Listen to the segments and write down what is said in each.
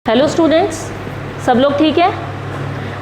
Hello students, सब लोग ठीक है।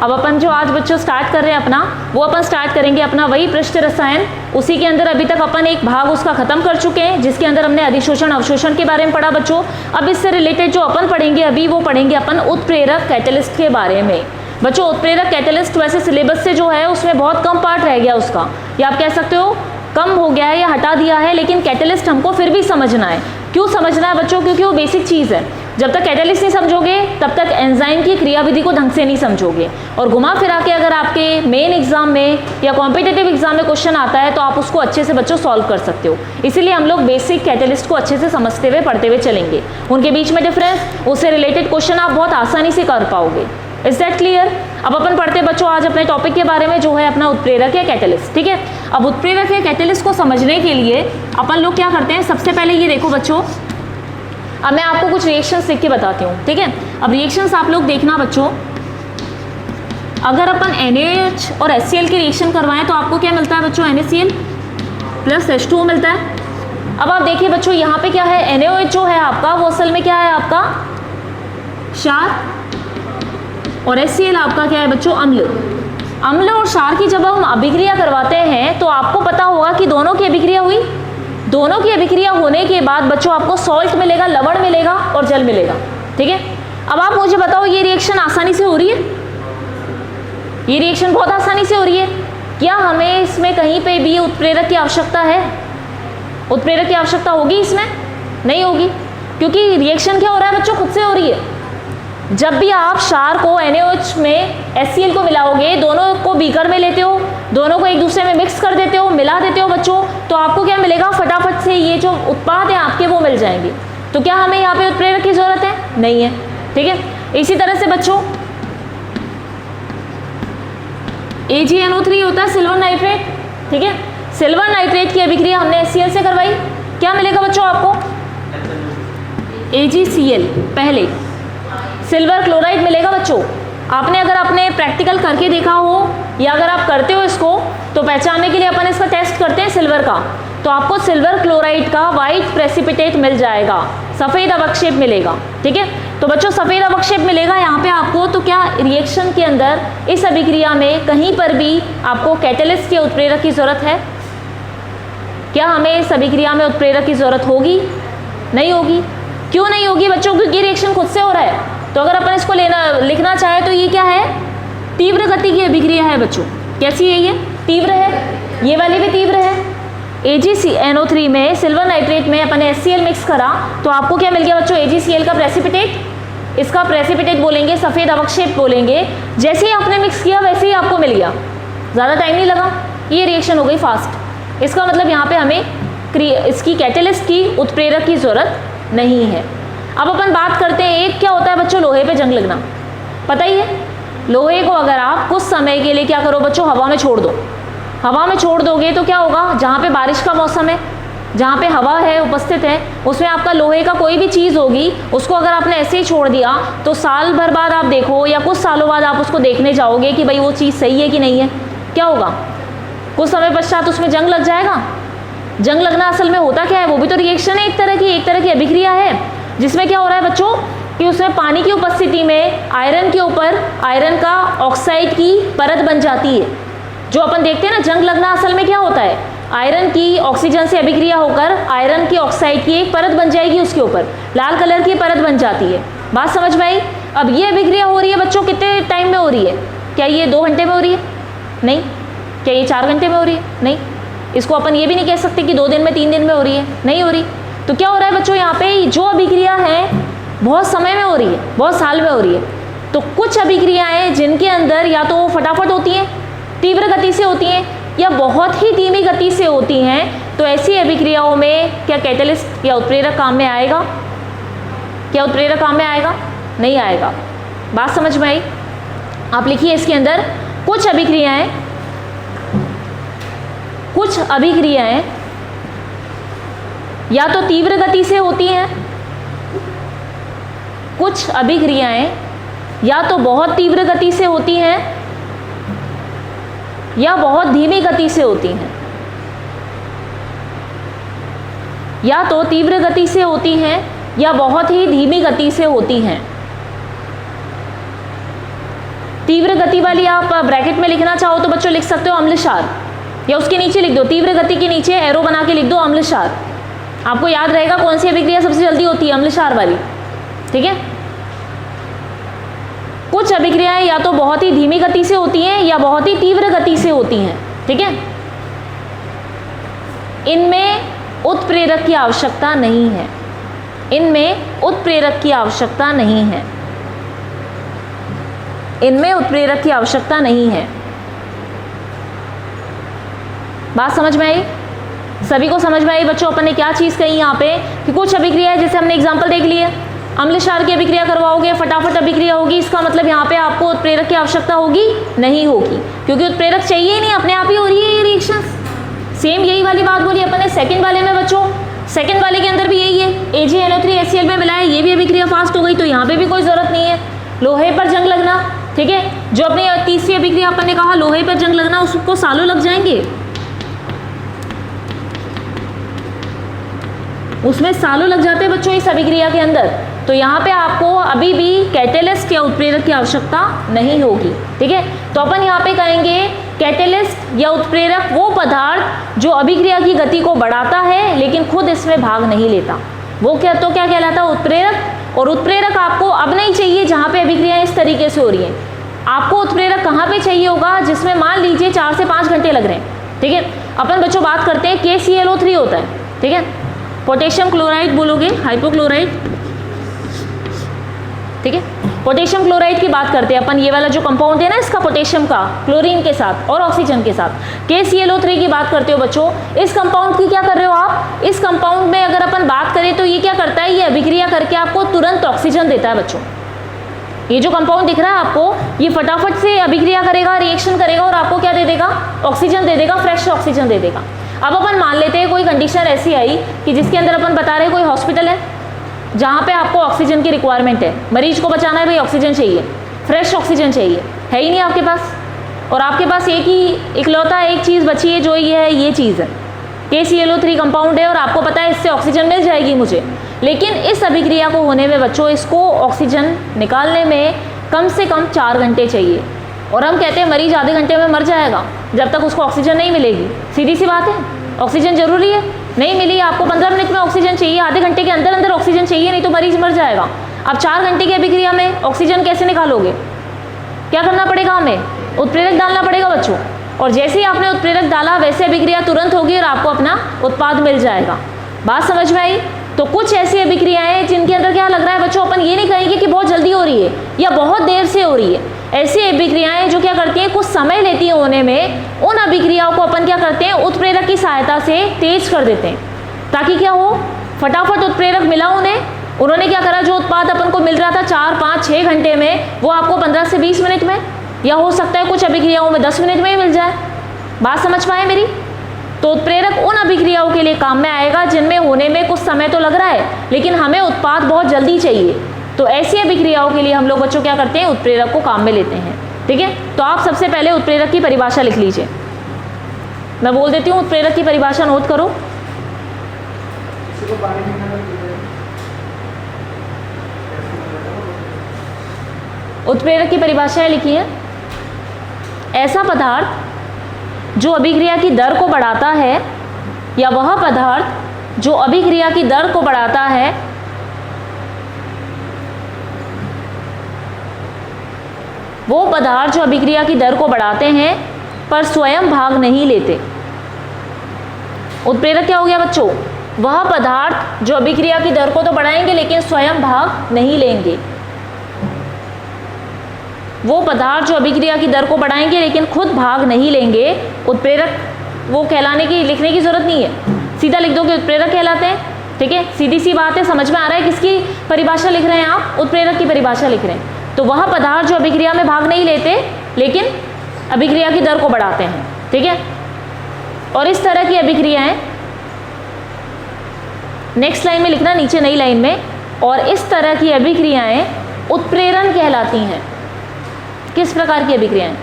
अब अपन जो आज बच्चों स्टार्ट कर रहे हैं अपना, वो अपन स्टार्ट करेंगे अपना वही पृष्ठ रसायन। उसी के अंदर अभी तक अपन एक भाग उसका खत्म कर चुके हैं, जिसके अंदर हमने अधिशोषण अवशोषण के बारे में पढ़ा बच्चों। अब इससे रिलेटेड जो अपन पढ़ेंगे अभी, वो पढ़ेंगे अपन उत्प्रेरक कैटेलिस्ट के बारे में। बच्चों उत्प्रेरक कैटेलिस्ट वैसे सिलेबस से जो है उसमें बहुत कम पार्ट रह गया उसका, या आप कह सकते हो कम हो गया है या हटा दिया है, लेकिन कैटेलिस्ट हमको फिर भी समझना है। क्यों समझना है बच्चों? क्योंकि वो बेसिक चीज़ है। जब तक कैटेलिस्ट नहीं समझोगे तब तक एंजाइम की क्रियाविधि को ढंग से नहीं समझोगे, और घुमा फिरा के अगर आपके मेन एग्जाम में या कॉम्पिटिटिव एग्जाम में क्वेश्चन आता है तो आप उसको अच्छे से बच्चों सॉल्व कर सकते हो। इसीलिए हम लोग बेसिक कैटेलिस्ट को अच्छे से समझते हुए पढ़ते हुए चलेंगे। उनके बीच में डिफरेंस, उससे रिलेटेड क्वेश्चन आप बहुत आसानी से कर पाओगे। Is that clear? अब अपन पढ़ते बच्चों आज अपने टॉपिक के बारे में, जो है अपना उत्प्रेरक या कैटेलिस्ट। ठीक है, अब उत्प्रेरक या कैटेलिस्ट को समझने के लिए अपन लोग क्या करते हैं, सबसे पहले ये देखो बच्चों, अब मैं आपको कुछ रिएक्शंस लिख के बताती हूँ। ठीक है, अब रिएक्शंस आप लोग देखना बच्चों। अगर अपन NaOH और HCl के रिएक्शन करवाएं तो आपको क्या मिलता है बच्चों? NaCl प्लस H2O मिलता है। अब आप देखिए बच्चों, यहाँ पे क्या है, NaOH जो है आपका वो असल में क्या है आपका क्षार, और HCl आपका क्या है बच्चों? अम्ल। अम्ल और क्षार की जब हम अभिक्रिया करवाते हैं तो आपको पता होगा कि दोनों की अभिक्रिया हुई। दोनों की अभिक्रिया होने के बाद बच्चों आपको सॉल्ट मिलेगा, लवण मिलेगा और जल मिलेगा। ठीक है, अब आप मुझे बताओ ये रिएक्शन आसानी से हो रही है? ये रिएक्शन बहुत आसानी से हो रही है। क्या हमें इसमें कहीं पे भी उत्प्रेरक की आवश्यकता है? उत्प्रेरक की आवश्यकता होगी इसमें? नहीं होगी, क्योंकि रिएक्शन क्या हो रहा है बच्चों? खुद से हो रही है। जब भी आप क्षार को NaOH में HCl को मिलाओगे, दोनों को बीकर में लेते हो, दोनों को एक दूसरे में मिक्स कर देते हो, मिला देते हो बच्चों, तो आपको क्या मिलेगा? फटाफट से ये जो उत्पाद है आपके वो मिल जाएंगे। तो क्या हमें यहाँ पे उत्प्रेरक की जरूरत है? नहीं है। ठीक है, इसी तरह से बच्चों AgNO3 होता है सिल्वर नाइट्रेट। ठीक है, सिल्वर नाइट्रेट की अभिक्रिया हमने HCl से करवाई, क्या मिलेगा बच्चों आपको? AgCl। पहले सिल्वर क्लोराइड मिलेगा बच्चों। आपने अगर अपने प्रैक्टिकल करके देखा हो या अगर आप करते हो इसको, तो पहचानने के लिए अपन इसका टेस्ट करते हैं सिल्वर का, तो आपको सिल्वर क्लोराइड का वाइट प्रेसिपिटेट मिल जाएगा, सफ़ेद अवक्षेप मिलेगा। ठीक है, तो बच्चों सफ़ेद अवक्षेप मिलेगा यहाँ पे आपको। तो क्या रिएक्शन के अंदर इस अभिक्रिया में कहीं पर भी आपको कैटेलिस्ट या उत्प्रेरक की ज़रूरत है? क्या हमें इस अभिक्रिया में उत्प्रेरक की ज़रूरत होगी? नहीं होगी। क्यों नहीं होगी बच्चों? क्योंकि रिएक्शन खुद से हो रहा है। तो अगर अपन इसको लिखना चाहे तो ये क्या है? तीव्र गति की अभिक्रिया है बच्चों। कैसी है ये? तीव्र है। ये वाली भी तीव्र है। AgNO3 में सिल्वर नाइट्रेट में अपन HCl मिक्स करा तो आपको क्या मिल गया बच्चों? AgCl का प्रेसिपिटेट। इसका प्रेसिपिटेट बोलेंगे, सफ़ेद अवक्षेप बोलेंगे। जैसे ही आपने मिक्स किया वैसे ही आपको मिल गया, ज़्यादा टाइम नहीं लगा, ये रिएक्शन हो गई फास्ट। इसका मतलब यहाँ पे हमें इसकी कैटेलिस्ट की, उत्प्रेरक की ज़रूरत नहीं है। अब अपन बात करते हैं, एक क्या होता है बच्चों? लोहे पे जंग लगना। पता ही है, लोहे को अगर आप कुछ समय के लिए क्या करो बच्चों? हवा में छोड़ दो। हवा में छोड़ दोगे तो क्या होगा? जहाँ पे बारिश का मौसम है, जहाँ पे हवा है उपस्थित है, उसमें आपका लोहे का कोई भी चीज़ होगी, उसको अगर आपने ऐसे ही छोड़ दिया तो साल भर बाद आप देखो या कुछ सालों बाद आप उसको देखने जाओगे कि भाई वो चीज़ सही है कि नहीं है। क्या होगा? कुछ समय पश्चात उसमें जंग लग जाएगा। जंग लगना असल में होता क्या है? वो भी तो रिएक्शन है, एक तरह की अभिक्रिया है, जिसमें क्या हो रहा है बच्चों कि उसमें पानी की उपस्थिति में आयरन के ऊपर आयरन का ऑक्साइड की परत बन जाती है। जो अपन देखते हैं ना, जंग लगना असल में क्या होता है? आयरन की ऑक्सीजन से अभिक्रिया होकर आयरन की ऑक्साइड की एक परत बन जाएगी, उसके ऊपर लाल कलर की परत बन जाती है। बात समझ में आई? अब ये अभिक्रिया हो रही है बच्चों कितने टाइम में हो रही है? क्या ये 2 घंटे में हो रही है? नहीं। क्या ये 4 घंटे में हो रही है? नहीं। इसको अपन ये भी नहीं कह सकते कि 2 दिन में, 3 दिन में हो रही है, नहीं हो रही। तो क्या हो रहा है बच्चों? यहाँ पे जो अभिक्रिया है बहुत समय में हो रही है, बहुत साल में हो रही है। तो कुछ अभिक्रियाएं जिनके अंदर या तो फटाफट होती हैं, तीव्र गति से होती हैं, या बहुत ही धीमी गति से होती हैं, तो ऐसी अभिक्रियाओं में क्या कैटेलिस्ट या उत्प्रेरक काम में आएगा? क्या उत्प्रेरक काम में आएगा? नहीं आएगा। बात समझ में आई? आप लिखिए इसके अंदर, कुछ अभिक्रियाएं या तो तीव्र गति से होती हैं, कुछ अभिक्रियाएं या तो बहुत तीव्र गति से होती हैं या बहुत धीमी गति से होती हैं। या तो तीव्र गति से होती हैं या बहुत ही धीमी गति से होती हैं। तीव्र गति वाली आप ब्रैकेट में लिखना चाहो तो बच्चों लिख सकते हो अम्लक्षार, या उसके नीचे लिख दो, तीव्र गति के नीचे एरो बना के लिख दो अम्लक्षार। आपको याद रहेगा कौन सी अभिक्रिया सबसे जल्दी होती है, अम्लक्षार वाली। ठीक है, कुछ अभिक्रियाएं या तो बहुत ही धीमी गति से होती हैं या बहुत ही तीव्र गति से होती हैं। ठीक है, इनमें उत्प्रेरक की आवश्यकता नहीं है, इनमें उत्प्रेरक की आवश्यकता नहीं है, इनमें उत्प्रेरक की आवश्यकता नहीं है। बात समझ में आई? सभी को समझ में आई बच्चों? अपन ने क्या चीज़ कही यहाँ पे कि कुछ अभिक्रिया है, जैसे हमने एग्जाम्पल देख लिए, अम्लक्षार की अभिक्रिया करवाओगे, फटाफट अभिक्रिया होगी, इसका मतलब यहाँ पे आपको उत्प्रेरक की आवश्यकता होगी नहीं होगी, क्योंकि उत्प्रेरक चाहिए ही नहीं, अपने आप ही हो रही है ये रिएक्शन। सेम यही वाली बात बोली अपन ने सेकंड वाले में बच्चों, सेकंड वाले के अंदर भी यही है, AgNO3 HCl में मिलाया, ये भी अभिक्रिया फास्ट हो गई, तो यहाँ पे भी कोई जरूरत नहीं है लोहे पर जंग लगना। ठीक है, जो अपनी तीसरी अभिक्रिया अपन ने कहा लोहे पर जंग लगना, उसको सालों लग जाएंगे, उसमें सालों लग जाते हैं बच्चों इस अभिक्रिया के अंदर। तो यहाँ पे आपको अभी भी कैटेलिस्ट या उत्प्रेरक की आवश्यकता नहीं होगी। ठीक है, तो अपन यहाँ पे कहेंगे कैटेलिस्ट या उत्प्रेरक वो पदार्थ जो अभिक्रिया की गति को बढ़ाता है लेकिन खुद इसमें भाग नहीं लेता, वो क्या कहलाता है? उत्प्रेरक। और उत्प्रेरक आपको अब नहीं चाहिए जहाँ पे अभिक्रियाएं इस तरीके से हो रही हैं। आपको उत्प्रेरक कहाँ पे चाहिए होगा? जिसमें मान लीजिए 4 से 5 घंटे लग रहे हैं। ठीक है, अपन बच्चों बात करते हैं KClO3 होता है। ठीक है, पोटेशियम क्लोराइड बोलोगे, हाइपोक्लोराइड। ठीक है, पोटेशियम क्लोराइड की बात करते हैं अपन, ये वाला जो कंपाउंड है ना इसका, पोटेशियम का क्लोरीन के साथ और ऑक्सीजन के साथ, KClO3 की बात करते हो बच्चों। इस कंपाउंड की क्या कर रहे हो आप? इस कंपाउंड में अगर अपन बात करें तो ये क्या करता है, ये अभिक्रिया करके आपको तुरंत ऑक्सीजन देता है बच्चों। ये जो कंपाउंड दिख रहा है आपको, ये फटाफट से अभिक्रिया करेगा, रिएक्शन करेगा और आपको क्या दे देगा? ऑक्सीजन दे देगा, फ्रेश ऑक्सीजन दे देगा। अब अपन मान लेते हैं कोई कंडीशन ऐसी आई कि जिसके अंदर अपन बता रहे हैं कोई हॉस्पिटल है जहाँ पे आपको ऑक्सीजन की रिक्वायरमेंट है, मरीज को बचाना है भाई, ऑक्सीजन चाहिए, फ्रेश ऑक्सीजन चाहिए, है ही नहीं आपके पास, और आपके पास एक ही इकलौता एक चीज़ बची है जो ये है, ये चीज़ है KClO3 कंपाउंड है, और आपको पता है इससे ऑक्सीजन मिल जाएगी मुझे। लेकिन इस अभिक्रिया को होने में बच्चों इसको ऑक्सीजन निकालने में कम से कम 4 घंटे चाहिए, और हम कहते हैं मरीज आधे घंटे में मर जाएगा जब तक उसको ऑक्सीजन नहीं मिलेगी। सीधी सी बात है, ऑक्सीजन जरूरी है, नहीं मिली आपको 15 मिनट में ऑक्सीजन चाहिए, आधे घंटे के अंदर अंदर ऑक्सीजन चाहिए, नहीं तो मरीज मर जाएगा। अब 4 घंटे की अभिक्रिया में ऑक्सीजन कैसे निकालोगे? क्या करना पड़ेगा? हमें उत्प्रेरक डालना पड़ेगा बच्चों, और जैसे ही आपने उत्प्रेरक डाला वैसे अभिक्रिया तुरंत होगी और आपको अपना उत्पाद मिल जाएगा। बात समझ में आई? तो कुछ ऐसी अभिक्रियाएं जिनके अंदर क्या लग रहा है बच्चों, अपन ये नहीं कहेंगे कि बहुत जल्दी हो रही है या बहुत देर से हो रही है, ऐसी अभिक्रियाएं जो क्या करती हैं, कुछ समय लेती हैं होने में, उन अभिक्रियाओं को अपन क्या करते हैं, उत्प्रेरक की सहायता से तेज कर देते हैं, ताकि क्या हो, फटाफट उत्प्रेरक मिला उन्हें, उन्होंने क्या करा, जो उत्पाद अपन को मिल रहा था 4, 5, 6 घंटे में, वो आपको 15 से 20 मिनट में, या हो सकता है कुछ अभिक्रियाओं में 10 मिनट में ही मिल जाए। बात समझ पाए मेरी? तो उत्प्रेरक उन अभिक्रियाओं के लिए काम में आएगा जिनमें होने में कुछ समय तो लग रहा है लेकिन हमें उत्पाद बहुत जल्दी चाहिए। तो ऐसी अभिक्रियाओं के लिए हम लोग बच्चों क्या करते हैं, उत्प्रेरक को काम में लेते हैं। ठीक है, तो आप सबसे पहले उत्प्रेरक की परिभाषा लिख लीजिए, मैं बोल देती हूँ उत्प्रेरक की परिभाषा नोट करो। उत्प्रेरक की परिभाषा लिखी है, ऐसा पदार्थ जो अभिक्रिया की दर को बढ़ाता है, या वह पदार्थ जो अभिक्रिया की दर को बढ़ाता है, वो पदार्थ जो अभिक्रिया की दर को बढ़ाते हैं पर स्वयं भाग नहीं लेते। उत्प्रेरक क्या हो गया बच्चों? वह पदार्थ जो अभिक्रिया की दर को तो बढ़ाएंगे लेकिन स्वयं भाग नहीं लेंगे। वो पदार्थ जो अभिक्रिया की दर को बढ़ाएंगे लेकिन खुद भाग नहीं लेंगे, उत्प्रेरक वो कहलाने की लिखने की जरूरत नहीं है, सीधा लिख दो कि उत्प्रेरक कहलाते हैं। ठीक है, सीधी सी बात है, समझ में आ रहा है किसकी परिभाषा लिख रहे हैं आप? उत्प्रेरक की परिभाषा लिख रहे हैं। तो वह पदार्थ जो अभिक्रिया में भाग नहीं लेते लेकिन अभिक्रिया की दर को बढ़ाते हैं। ठीक है, और इस तरह की अभिक्रियाएं नेक्स्ट लाइन में लिखना, नीचे नई लाइन में, और इस तरह की अभिक्रियाएं उत्प्रेरण कहलाती हैं। किस प्रकार की अभिक्रियाएं?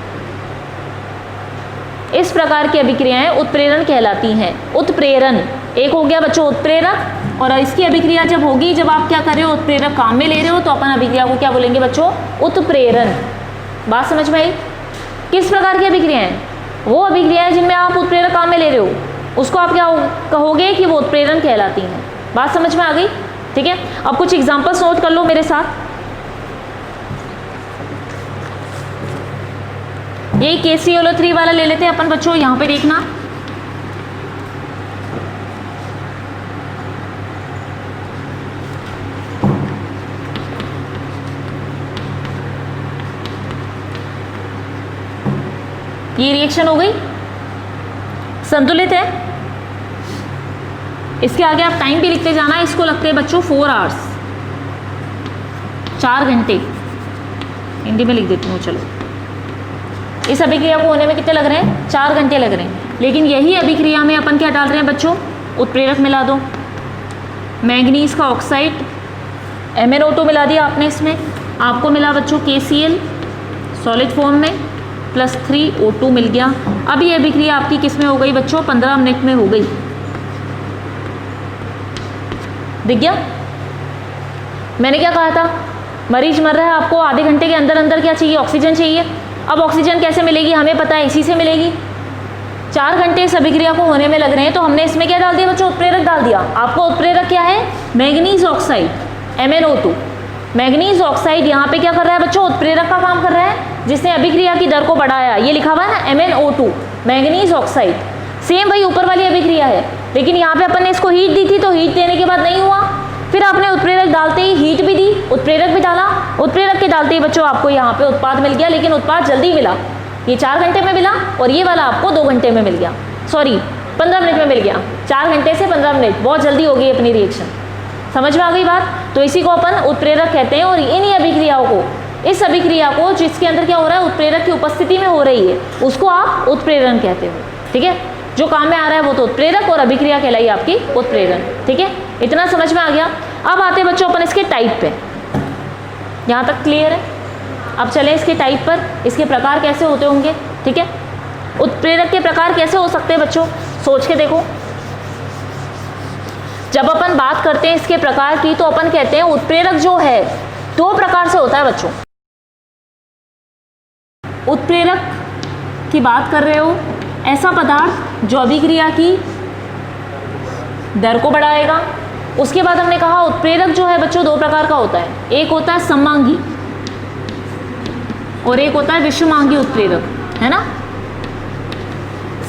इस प्रकार की अभिक्रियाएं उत्प्रेरण कहलाती हैं। उत्प्रेरण एक हो गया बच्चों उत्प्रेरक, और इसकी अभिक्रिया जब होगी, जब आप क्या कर रहे हो, उत्प्रेरक काम में ले रहे हो, तो अपन अभिक्रिया को क्या बोलेंगे बच्चों? उत्प्रेरण। बात समझ में आई? किस प्रकार की अभिक्रियाएं? वो अभिक्रियाएं जिनमें आप उत्प्रेरक काम में ले रहे हो उसको आप क्या कहोगे कि वो उत्प्रेरण कहलाती हैं। बात समझ में आ गई? ठीक है, अब कुछ एग्जांपल्स नोट कर लो मेरे साथ। ये KClO3 वाला ले लेते हैं अपन बच्चों, यहां पे देखना। ये रिएक्शन हो गई, संतुलित है। इसके आगे आप टाइम भी लिखते जाना, इसको लगते हैं बच्चों 4 आवर्स, 4 घंटे। हिंदी में लिख देती हूँ, चलो। इस अभिक्रिया को होने में कितने लग रहे हैं? 4 घंटे लग रहे हैं। लेकिन यही अभिक्रिया में अपन क्या डाल रहे हैं बच्चों? उत्प्रेरक मिला दो, मैंगनीज का ऑक्साइड, MnO2 मिला दिया आपने इसमें, आपको मिला बच्चों KCl सॉलिड फॉर्म में प्लस 3O2 मिल गया। अब ये अभिक्रिया आपकी किस में हो गई बच्चों? 15 मिनट में हो गई। दिख गया? मैंने क्या कहा था? मरीज मर रहा है, आपको आधे घंटे के अंदर अंदर क्या चाहिए? ऑक्सीजन चाहिए। अब ऑक्सीजन कैसे मिलेगी? हमें पता है, इसी से मिलेगी। 4 घंटे इस अभिक्रिया को होने में लग रहे हैं, तो हमने इसमें क्या डाल दिया बच्चों? उत्प्रेरक डाल दिया। आपको उत्प्रेरक क्या है? Manganese oxide, MnO2। Manganese oxide यहाँ पे क्या कर रहा है बच्चों? उत्प्रेरक का काम कर रहा है, जिसने अभिक्रिया की दर को बढ़ाया। ये लिखा हुआ है ना, MnO2, मैंगनीज ऑक्साइड। सेम वही ऊपर वाली अभिक्रिया है, लेकिन यहाँ पे अपन ने इसको हीट दी थी, तो हीट देने के बाद नहीं हुआ। फिर आपने उत्प्रेरक डालते ही हीट भी दी, उत्प्रेरक भी डाला। उत्प्रेरक के डालते ही बच्चों आपको यहाँ पे उत्पाद मिल गया, लेकिन उत्पाद जल्दी मिला। ये 4 घंटे में मिला और ये वाला आपको 2 घंटे में मिल गया, सॉरी 15 मिनट में मिल गया। 4 घंटे से 15 मिनट, बहुत जल्दी हो गई अपनी रिएक्शन। समझ में आ गई बात? तो इसी को अपन उत्प्रेरक कहते हैं। और इन्हीं अभिक्रियाओं को, इस अभिक्रिया को जिसके अंदर क्या हो रहा है? उत्प्रेरक की उपस्थिति में हो रही है, उसको आप उत्प्रेरण कहते हो। ठीक है, जो काम में आ रहा है वो तो उत्प्रेरक, और अभिक्रिया कहलाई आपकी उत्प्रेरण। ठीक है, इतना समझ में आ गया। अब आते हैं बच्चों अपन इसके टाइप पे। यहाँ तक क्लियर है? अब चलें इसके टाइप पर, इसके प्रकार कैसे होते होंगे। ठीक है, उत्प्रेरक के प्रकार कैसे हो सकते हैं बच्चों? सोच के देखो। जब अपन बात करते हैं इसके प्रकार की, तो अपन कहते हैं उत्प्रेरक जो है 2 प्रकार से होता है बच्चों। उत्प्रेरक की बात कर रहे हो, ऐसा पदार्थ जो अभिक्रिया की दर को बढ़ाएगा। उसके बाद हमने कहा उत्प्रेरक जो है बच्चों 2 प्रकार का होता है, एक होता है सममांगी और एक होता है विषमांगी उत्प्रेरक, है ना।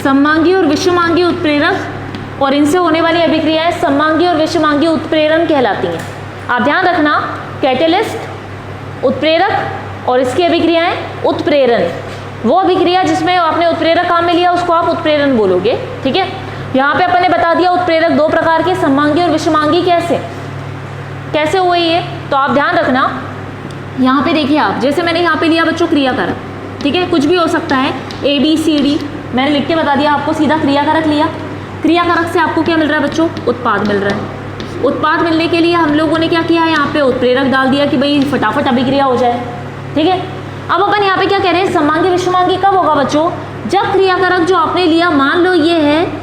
सममांगी और विषमांगी उत्प्रेरक, और इनसे होने वाली अभिक्रियाएं सममांगी और विषमांगी उत्प्रेरण कहलाती हैं। आप ध्यान रखना, कैटेलिस्ट उत्प्रेरक और इसकी अभिक्रियाएं उत्प्रेरण। वो अभिक्रिया जिसमें आपने उत्प्रेरक काम में लिया उसको आप उत्प्रेरण बोलोगे। ठीक है, यहाँ पे अपन ने बता दिया उत्प्रेरक 2 प्रकार के, सममांगी और विषमांगी। कैसे हुए ये? तो आप ध्यान रखना, यहाँ पे देखिए आप, जैसे मैंने यहाँ पे लिया बच्चों क्रियाकारक। ठीक है, कुछ भी हो सकता है, ABCD, मैंने लिख के बता दिया आपको, सीधा क्रियाकारक लिया। क्रियाकारक से आपको क्या मिल रहा है बच्चों? उत्पाद मिल रहा है। उत्पाद मिलने के लिए हम लोगों ने क्या किया? यहाँ पे उत्प्रेरक डाल दिया कि भाई फटाफट अभिक्रिया हो जाए। ठीक है, अब अपन यहाँ पे क्या कह रहे हैं? सममांगी विषमांगी कब होगा बच्चों? जब क्रियाकारक जो आपने लिया, मान लो ये है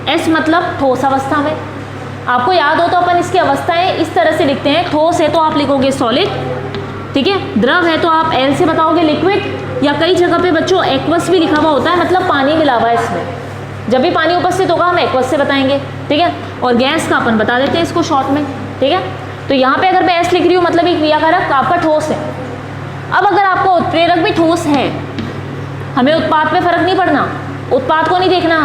S, मतलब ठोस अवस्था में। आपको याद हो तो अपन इसकी अवस्थाएं इस तरह से लिखते हैं, ठोस है तो आप लिखोगे सॉलिड, ठीक है, द्रव है तो आप L से बताओगे लिक्विड, या कई जगह पे बच्चों एक्वस भी लिखा हुआ होता है, मतलब पानी मिला हुआ है इसमें। जब भी पानी उपस्थित होगा हम एक्वस से बताएंगे। ठीक है, और गैस का अपन बता देते हैं इसको शॉर्ट में। ठीक है, तो यहाँ पे अगर मैं S लिख रही हूँ मतलब ये क्रियाकारक आपका ठोस है। अब अगर आपको उत्प्रेरक भी ठोस है, हमें उत्पाद पे फर्क नहीं पड़ना, उत्पाद को नहीं देखना,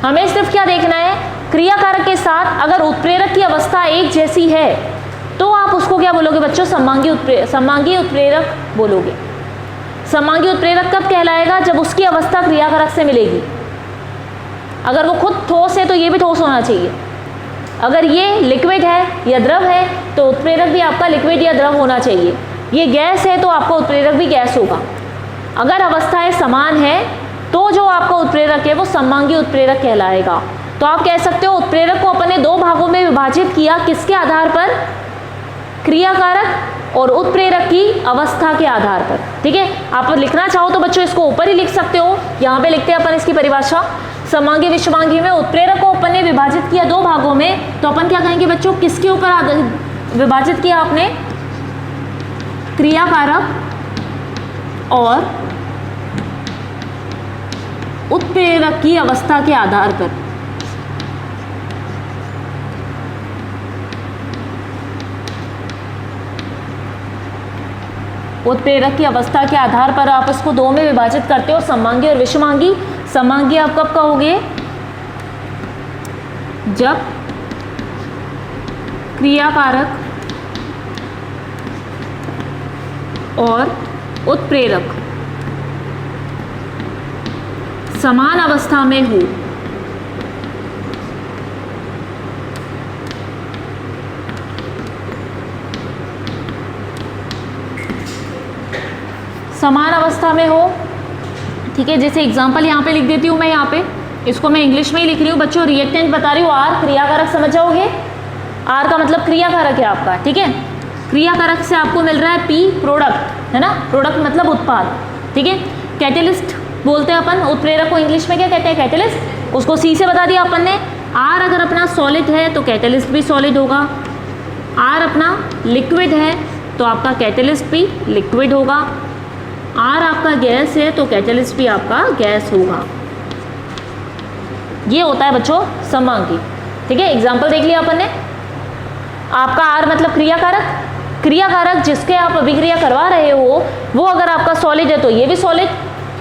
हमें सिर्फ क्या देखना है? क्रियाकारक के साथ अगर उत्प्रेरक की अवस्था एक जैसी है तो आप उसको क्या बोलोगे बच्चों? सममांगी उत्प्रेरक बोलोगे। सममांगी उत्प्रेरक कब कहलाएगा? जब उसकी अवस्था क्रियाकारक से मिलेगी। अगर वो खुद ठोस है तो ये भी ठोस होना चाहिए। अगर ये लिक्विड है या द्रव है तो उत्प्रेरक भी आपका लिक्विड या द्रव होना चाहिए। ये गैस है तो आपका उत्प्रेरक भी गैस होगा। अगर अवस्थाएं समान है तो जो आपका उत्प्रेरक है वो सममांगी उत्प्रेरक कहलाएगा। तो आप कह सकते हो उत्प्रेरक को अपन ने 2 भागों में विभाजित किया, किसके आधार पर? क्रियाकारक और उत्प्रेरक की अवस्था के आधार पर। ठीक है, आप लिखना चाहो तो बच्चों इसको ऊपर ही लिख सकते हो। यहाँ पे लिखते हैं अपन इसकी परिभाषा, सममांगी विषमांगी में उत्प्रेरक को अपन ने विभाजित किया 2 भागों में, तो अपन क्या कहेंगे बच्चों? किसके ऊपर विभाजित किया आपने? क्रियाकारक और उत्प्रेरक की अवस्था के आधार पर उत्प्रेरक की अवस्था के आधार पर आप इसको दो में विभाजित करते हो, समांगी और विषमांगी। समांगी आप कब कहोगे? जब क्रियाकारक और उत्प्रेरक समान अवस्था में हो। समान अवस्था में हो, ठीक है। जैसे एग्जांपल यहाँ पे लिख देती हूँ मैं, यहाँ पे इसको मैं इंग्लिश में ही लिख रही हूँ बच्चों। रिएक्टेंट बता रही हूँ आर, क्रियाकारक समझ जाओगे। आर का मतलब क्रियाकारक है आपका, ठीक है। क्रियाकारक से आपको मिल रहा है पी, प्रोडक्ट है ना, प्रोडक्ट मतलब उत्पाद, ठीक है। कैटेलिस्ट बोलते हैं अपन, उत्प्रेरक को इंग्लिश में क्या कहते हैं? कैटेलिस्ट। उसको सी से बता दिया अपन ने। आर अगर अपना सॉलिड है तो कैटेलिस्ट भी सॉलिड होगा। आर अपना लिक्विड है तो आपका कैटेलिस्ट भी लिक्विड होगा। आर आपका गैस है तो कैटेलिस्ट भी आपका गैस होगा। ये होता है बच्चों समांगी, ठीक है। एग्जाम्पल देख लिया अपन ने। आपका आर मतलब क्रियाकारक, क्रियाकारक जिसके आप अभिक्रिया करवा रहे हो वो अगर आपका सॉलिड है तो ये भी सॉलिड,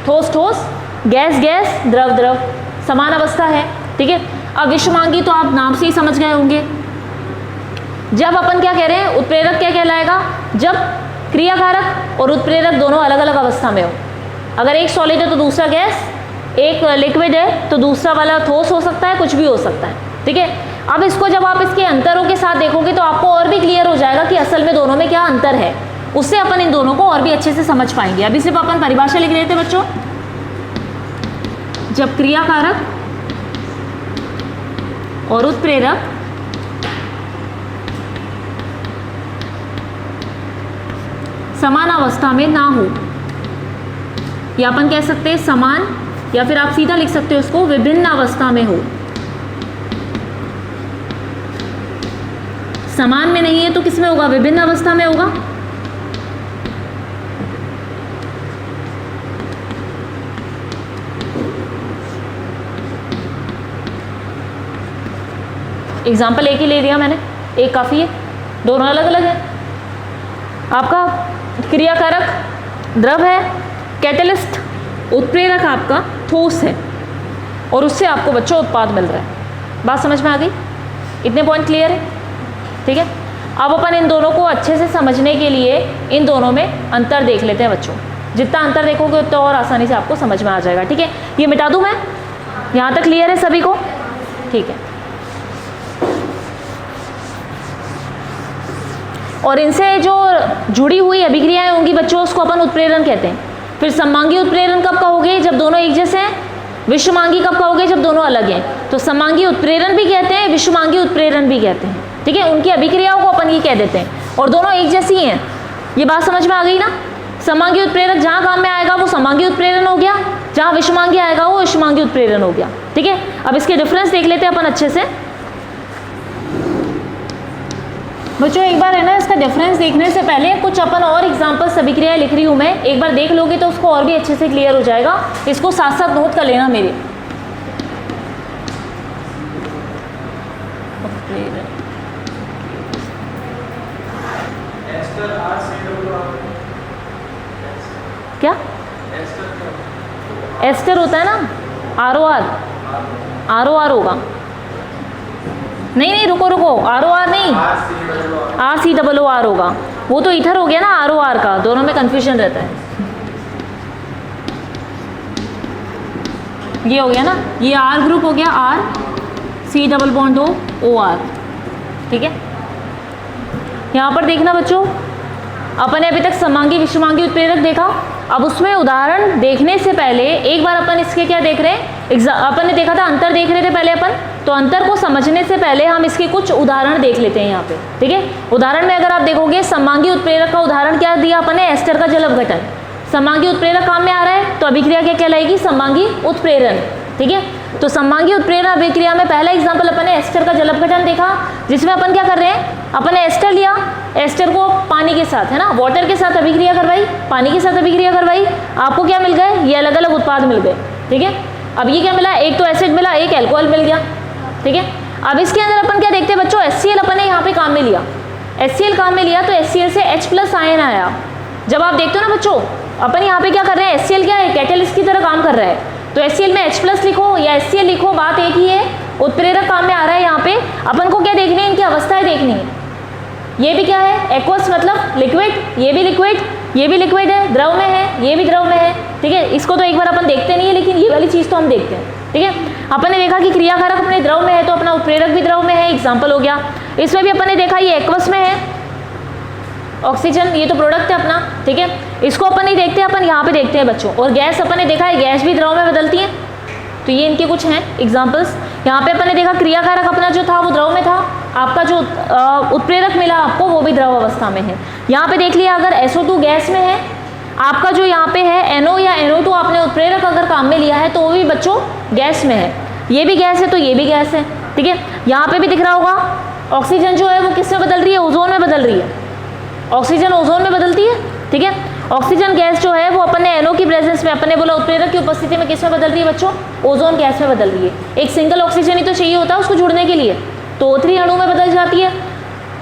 ठोस ठोस, गैस गैस, द्रव द्रव, समान अवस्था है, ठीक है। अब विषमांगी तो आप नाम से ही समझ गए होंगे। जब अपन क्या कह रहे हैं, उत्प्रेरक क्या कहलाएगा? जब क्रियाकारक और उत्प्रेरक दोनों अलग अलग अवस्था में हो। अगर एक सॉलिड है तो दूसरा गैस, एक लिक्विड है तो दूसरा वाला ठोस हो सकता है, कुछ भी हो सकता है, ठीक है। अब इसको जब आप इसके अंतरों के साथ देखोगे तो आपको और भी क्लियर हो जाएगा कि असल में दोनों में क्या अंतर है। उससे अपन इन दोनों को और भी अच्छे से समझ पाएंगे। अभी सिर्फ अपन परिभाषा लिख रहे थे बच्चों। जब क्रियाकारक और उत्प्रेरक समान अवस्था में ना हो, या अपन कह सकते हैं समान, या फिर आप सीधा लिख सकते हो उसको विभिन्न अवस्था में हो। समान में नहीं है तो किस में होगा? विभिन्न अवस्था में होगा। एग्जाम्पल एक ही ले लिया मैंने, एक काफ़ी है, दोनों अलग अलग है। आपका क्रियाकारक द्रव है, कैटेलिस्ट उत्प्रेरक आपका ठोस है, और उससे आपको बच्चों उत्पाद मिल रहा है। बात समझ में आ गई? इतने पॉइंट क्लियर है, ठीक है। अब अपन इन दोनों को अच्छे से समझने के लिए इन दोनों में अंतर देख लेते हैं बच्चों। जितना अंतर देखोगे उतना और आसानी से आपको समझ में आ जाएगा, ठीक है। ये मिटा दूं मैं? यहाँ तक क्लियर है सभी को? ठीक है। और इनसे जो जुड़ी हुई अभिक्रियाएं होंगी बच्चों, उसको अपन उत्प्रेरण कहते हैं। फिर समांगी उत्प्रेरण कब कहोगे? जब दोनों एक जैसे हैं। विषमांगी कब कहोगे? जब दोनों अलग हैं। तो समांगी उत्प्रेरण भी कहते हैं, विषमांगी उत्प्रेरण भी कहते हैं, ठीक है। उनकी अभिक्रियाओं को अपन ये कह देते हैं, और दोनों एक जैसी हैं। ये बात समझ में आ गई ना? समांगी उत्प्रेरक जहाँ काम में आएगा वो समांगी उत्प्रेरण हो गया, जहाँ विषमांगी आएगा वो विषमांगी उत्प्रेरण हो गया, ठीक है। अब इसके डिफरेंस देख लेते हैं अपन अच्छे से बच्चों। एक बार है ना, इसका डिफरेंस देखने से पहले कुछ अपन और एग्जांपल्स अभिक्रियाएं लिख रही हूँ मैं, एक बार देख लोगे तो उसको और भी अच्छे से क्लियर हो जाएगा। इसको साथ साथ नोट कर लेना मेरे। क्या एस्टर होता है ना, आर ओ आर होगा। नहीं रुको, आर ओ आर नहीं, RCOOR होगा। वो तो इथर हो गया ना ROR का, दोनों में कंफ्यूजन रहता है। ये हो गया ना, ये R ग्रुप हो गया, RCOOR, ठीक है। यहाँ पर देखना बच्चों, अपन ने अभी तक समांगी विषमांगी उत्प्रेरक देखा। अब उसमें उदाहरण देखने से पहले एक बार अपन इसके क्या देख रहे हैं, अपन ने देखा था अंतर देख रहे थे पहले अपन, तो अंतर को समझने से पहले हम इसके कुछ उदाहरण देख लेते हैं यहाँ पे, ठीक है। उदाहरण में अगर आप देखोगे, समांगी उत्प्रेरक का उदाहरण क्या दिया अपन ने? एस्टर का जल अपघटन। समांगी उत्प्रेरक काम में आ रहा है तो अभिक्रिया क्या कहलाएगी? समांगी उत्प्रेरण, ठीक है। तो समांगी उत्प्रेरण अभिक्रिया में पहला एग्जाम्पल अपन ने एस्टर का जल अपघटन देखा, जिसमें अपन क्या कर रहे हैं, अपन ने एस्टर लिया, एस्टर को पानी के साथ, है ना, वाटर के साथ अभिक्रिया करवाई, पानी के साथ अभिक्रिया करवाई, आपको क्या मिल गए, ये अलग अलग उत्पाद मिल गए। ठीक है, अब ये क्या मिला, एक तो एसिड मिला, एक अल्कोहल मिल गया। ठीक है, अब इसके अंदर अपन क्या देखते हैं बच्चों, HCl अपन ने यहाँ पे काम में लिया, HCl काम में लिया तो HCl से H+ आयन आया। जब आप देखते हो ना बच्चों, अपन यहाँ पे क्या कर रहे हैं, HCl क्या है, कैटलिस्ट की तरह काम कर रहा है, तो HCl में H+ लिखो या HCl लिखो, बात एक ही है, उत्प्रेरक काम में आ रहा है। यहाँ पे अपन को क्या देखनी है, इनकी अवस्थाएं देखनी है। ये भी क्या है, एक्वस मतलब लिक्विड, ये भी लिक्विड, ये भी लिक्विड है, द्रव में है, ये भी द्रव में है। ठीक है, इसको तो एक बार अपन देखते नहीं है, लेकिन ये वाली चीज़ तो हम देखते हैं। ठीक है, अपन ने देखा कि क्रियाकारक अपने द्रव में है तो अपना उत्प्रेरक भी द्रव में है, एग्जाम्पल हो गया। इसमें भी अपन ने देखा ये एक्वस में है, ऑक्सीजन, ये तो प्रोडक्ट है अपना। ठीक है, इसको अपन नहीं देखते, अपन यहाँ पे देखते हैं बच्चों। और गैस अपन ने देखा है, गैस भी द्रव में बदलती है, तो ये इनके कुछ हैं एग्जाम्पल्स। यहाँ पे अपन ने देखा क्रियाकारक अपना जो था वो द्रव में था, आपका जो उत्प्रेरक मिला आपको वो भी द्रव अवस्था में है। यहाँ पे देख लिया, अगर SO2 गैस में है, आपका जो यहाँ पे है NO या NO2 आपने उत्प्रेरक अगर काम में लिया है तो वो भी बच्चों गैस में है, ये भी गैस है तो ये भी गैस है। ठीक है, यहाँ पे भी दिख रहा होगा ऑक्सीजन जो है वो किस में बदल रही है, ओजोन में बदल रही है, ऑक्सीजन ओजोन में बदलती है। ठीक है, ऑक्सीजन गैस जो है वो अपन ने NO की प्रेजेंस में, अपन ने बोला उत्प्रेरक की उपस्थिति में किस में बदल रही है बच्चों, ओजोन गैस में बदल रही है। एक सिंगल ऑक्सीजन ही तो चाहिए होता है उसको जुड़ने के लिए, तो O3 अणु में बदल जाती है,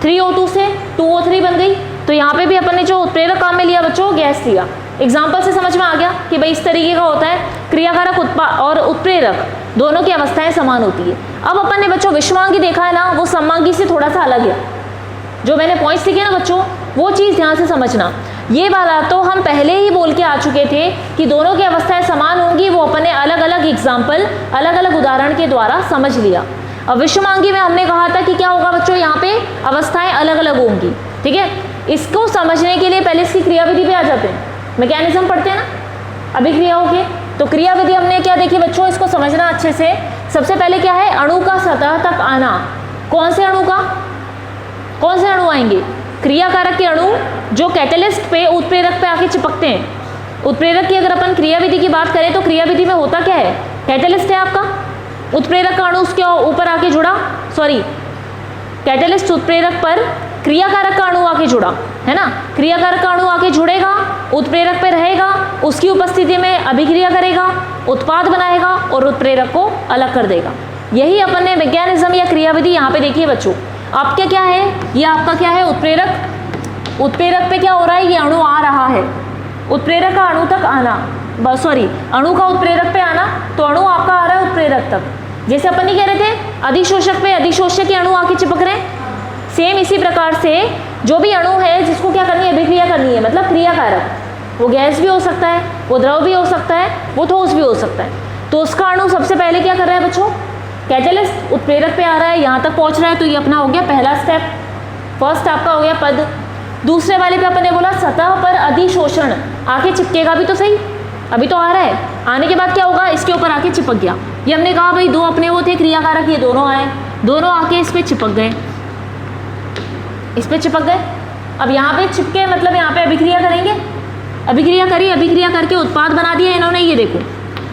3O2 से 2O3 बन गई। तो यहाँ पे भी अपन ने जो उत्प्रेरक काम में लिया बच्चों, गैस लिया। एग्जाम्पल से समझ में आ गया कि भाई इस तरीके का होता है, क्रियाकारक और उत्प्रेरक दोनों की अवस्थाएं समान होती है। अब अपन ने बच्चों विषमांगी देखा है ना, वो सममांगी से थोड़ा सा अलग है। जो मैंने पॉइंट्स लिखे ना बच्चों, वो चीज़ ध्यान से समझना। ये वाला तो हम पहले ही बोल के आ चुके थे कि दोनों की अवस्थाएं समान होंगी, वो अपन ने अलग अलग एग्जाम्पल, अलग अलग उदाहरण के द्वारा समझ लिया। अब विषमांगी में हमने कहा था कि क्या होगा बच्चों, यहाँ पे अवस्थाएं अलग अलग होंगी। ठीक है, इसको समझने के लिए पहले इसकी क्रियाविधि पे आ जाते हैं, मैकेनिज्म पढ़ते हैं ना अभिक्रियाओं के। तो क्रियाविधि हमने क्या देखी बच्चों, इसको समझना अच्छे से। सबसे पहले क्या है, अणु का सतह तक आना। कौन से अणु का, कौन से अणु आएंगे, क्रियाकारक के अणु जो कैटलिस्ट पे, उत्प्रेरक पे आके चिपकते हैं। उत्प्रेरक की अगर अपन क्रियाविधि की बात करें तो क्रियाविधि में होता क्या है, कैटलिस्ट है आपका, उत्प्रेरक का अणु उसके ऊपर आके जुड़ा, सॉरी कैटलिस्ट उत्प्रेरक पर क्रियाकारक का अणु आके जुड़ा, है ना, क्रियाकारक का अणु आके जुड़ेगा, उत्प्रेरक पे रहेगा, उसकी उपस्थिति में अभिक्रिया करेगा, उत्पाद बनाएगा और उत्प्रेरक को अलग कर देगा। यही अपन ने मैकेनिज्म या क्रियाविधि यहाँ पे देखी है बच्चों। आपके क्या है, ये आपका क्या है उत्प्रेरक, उत्प्रेरक पे क्या हो रहा है, ये अणु आ रहा है, उत्प्रेरक का अणु तक आना, सॉरी अणु का उत्प्रेरक पे आना, तो अणु आपका आ रहा है उत्प्रेरक तक। जैसे अपन नहीं कह रहे थे अधिशोषक पे अधिशोषक के अणु आके चिपक रहे हैं, सेम इसी प्रकार से जो भी अणु है जिसको क्या करनी है, अभिक्रिया करनी है, मतलब क्रियाकारक, वो गैस भी हो सकता है, वो द्रव भी हो सकता है, वो ठोस भी हो सकता है। तो उसका अणु सबसे पहले क्या कर रहा है बच्चों, कैटलिस्ट उत्प्रेरक पे आ रहा है, यहाँ तक पहुँच रहा है, तो ये अपना हो गया पहला स्टेप, फर्स्ट आपका हो गया पद। दूसरे वाले पे अपन ने बोला सतह पर अधिशोषण, आके चिपकेगा भी तो सही, अभी तो आ रहा है, आने के बाद क्या होगा, इसके ऊपर आके चिपक गया। ये हमने कहा भाई दो अपने वो थे क्रियाकारक, ये दोनों आए, दोनों आके इस पे चिपक गए, इस पे चिपक गए। अब यहाँ पे चिपके मतलब यहाँ पे अभिक्रिया करेंगे, अभिक्रिया करी, अभिक्रिया करके उत्पाद बना दिया इन्होंने, ये देखो।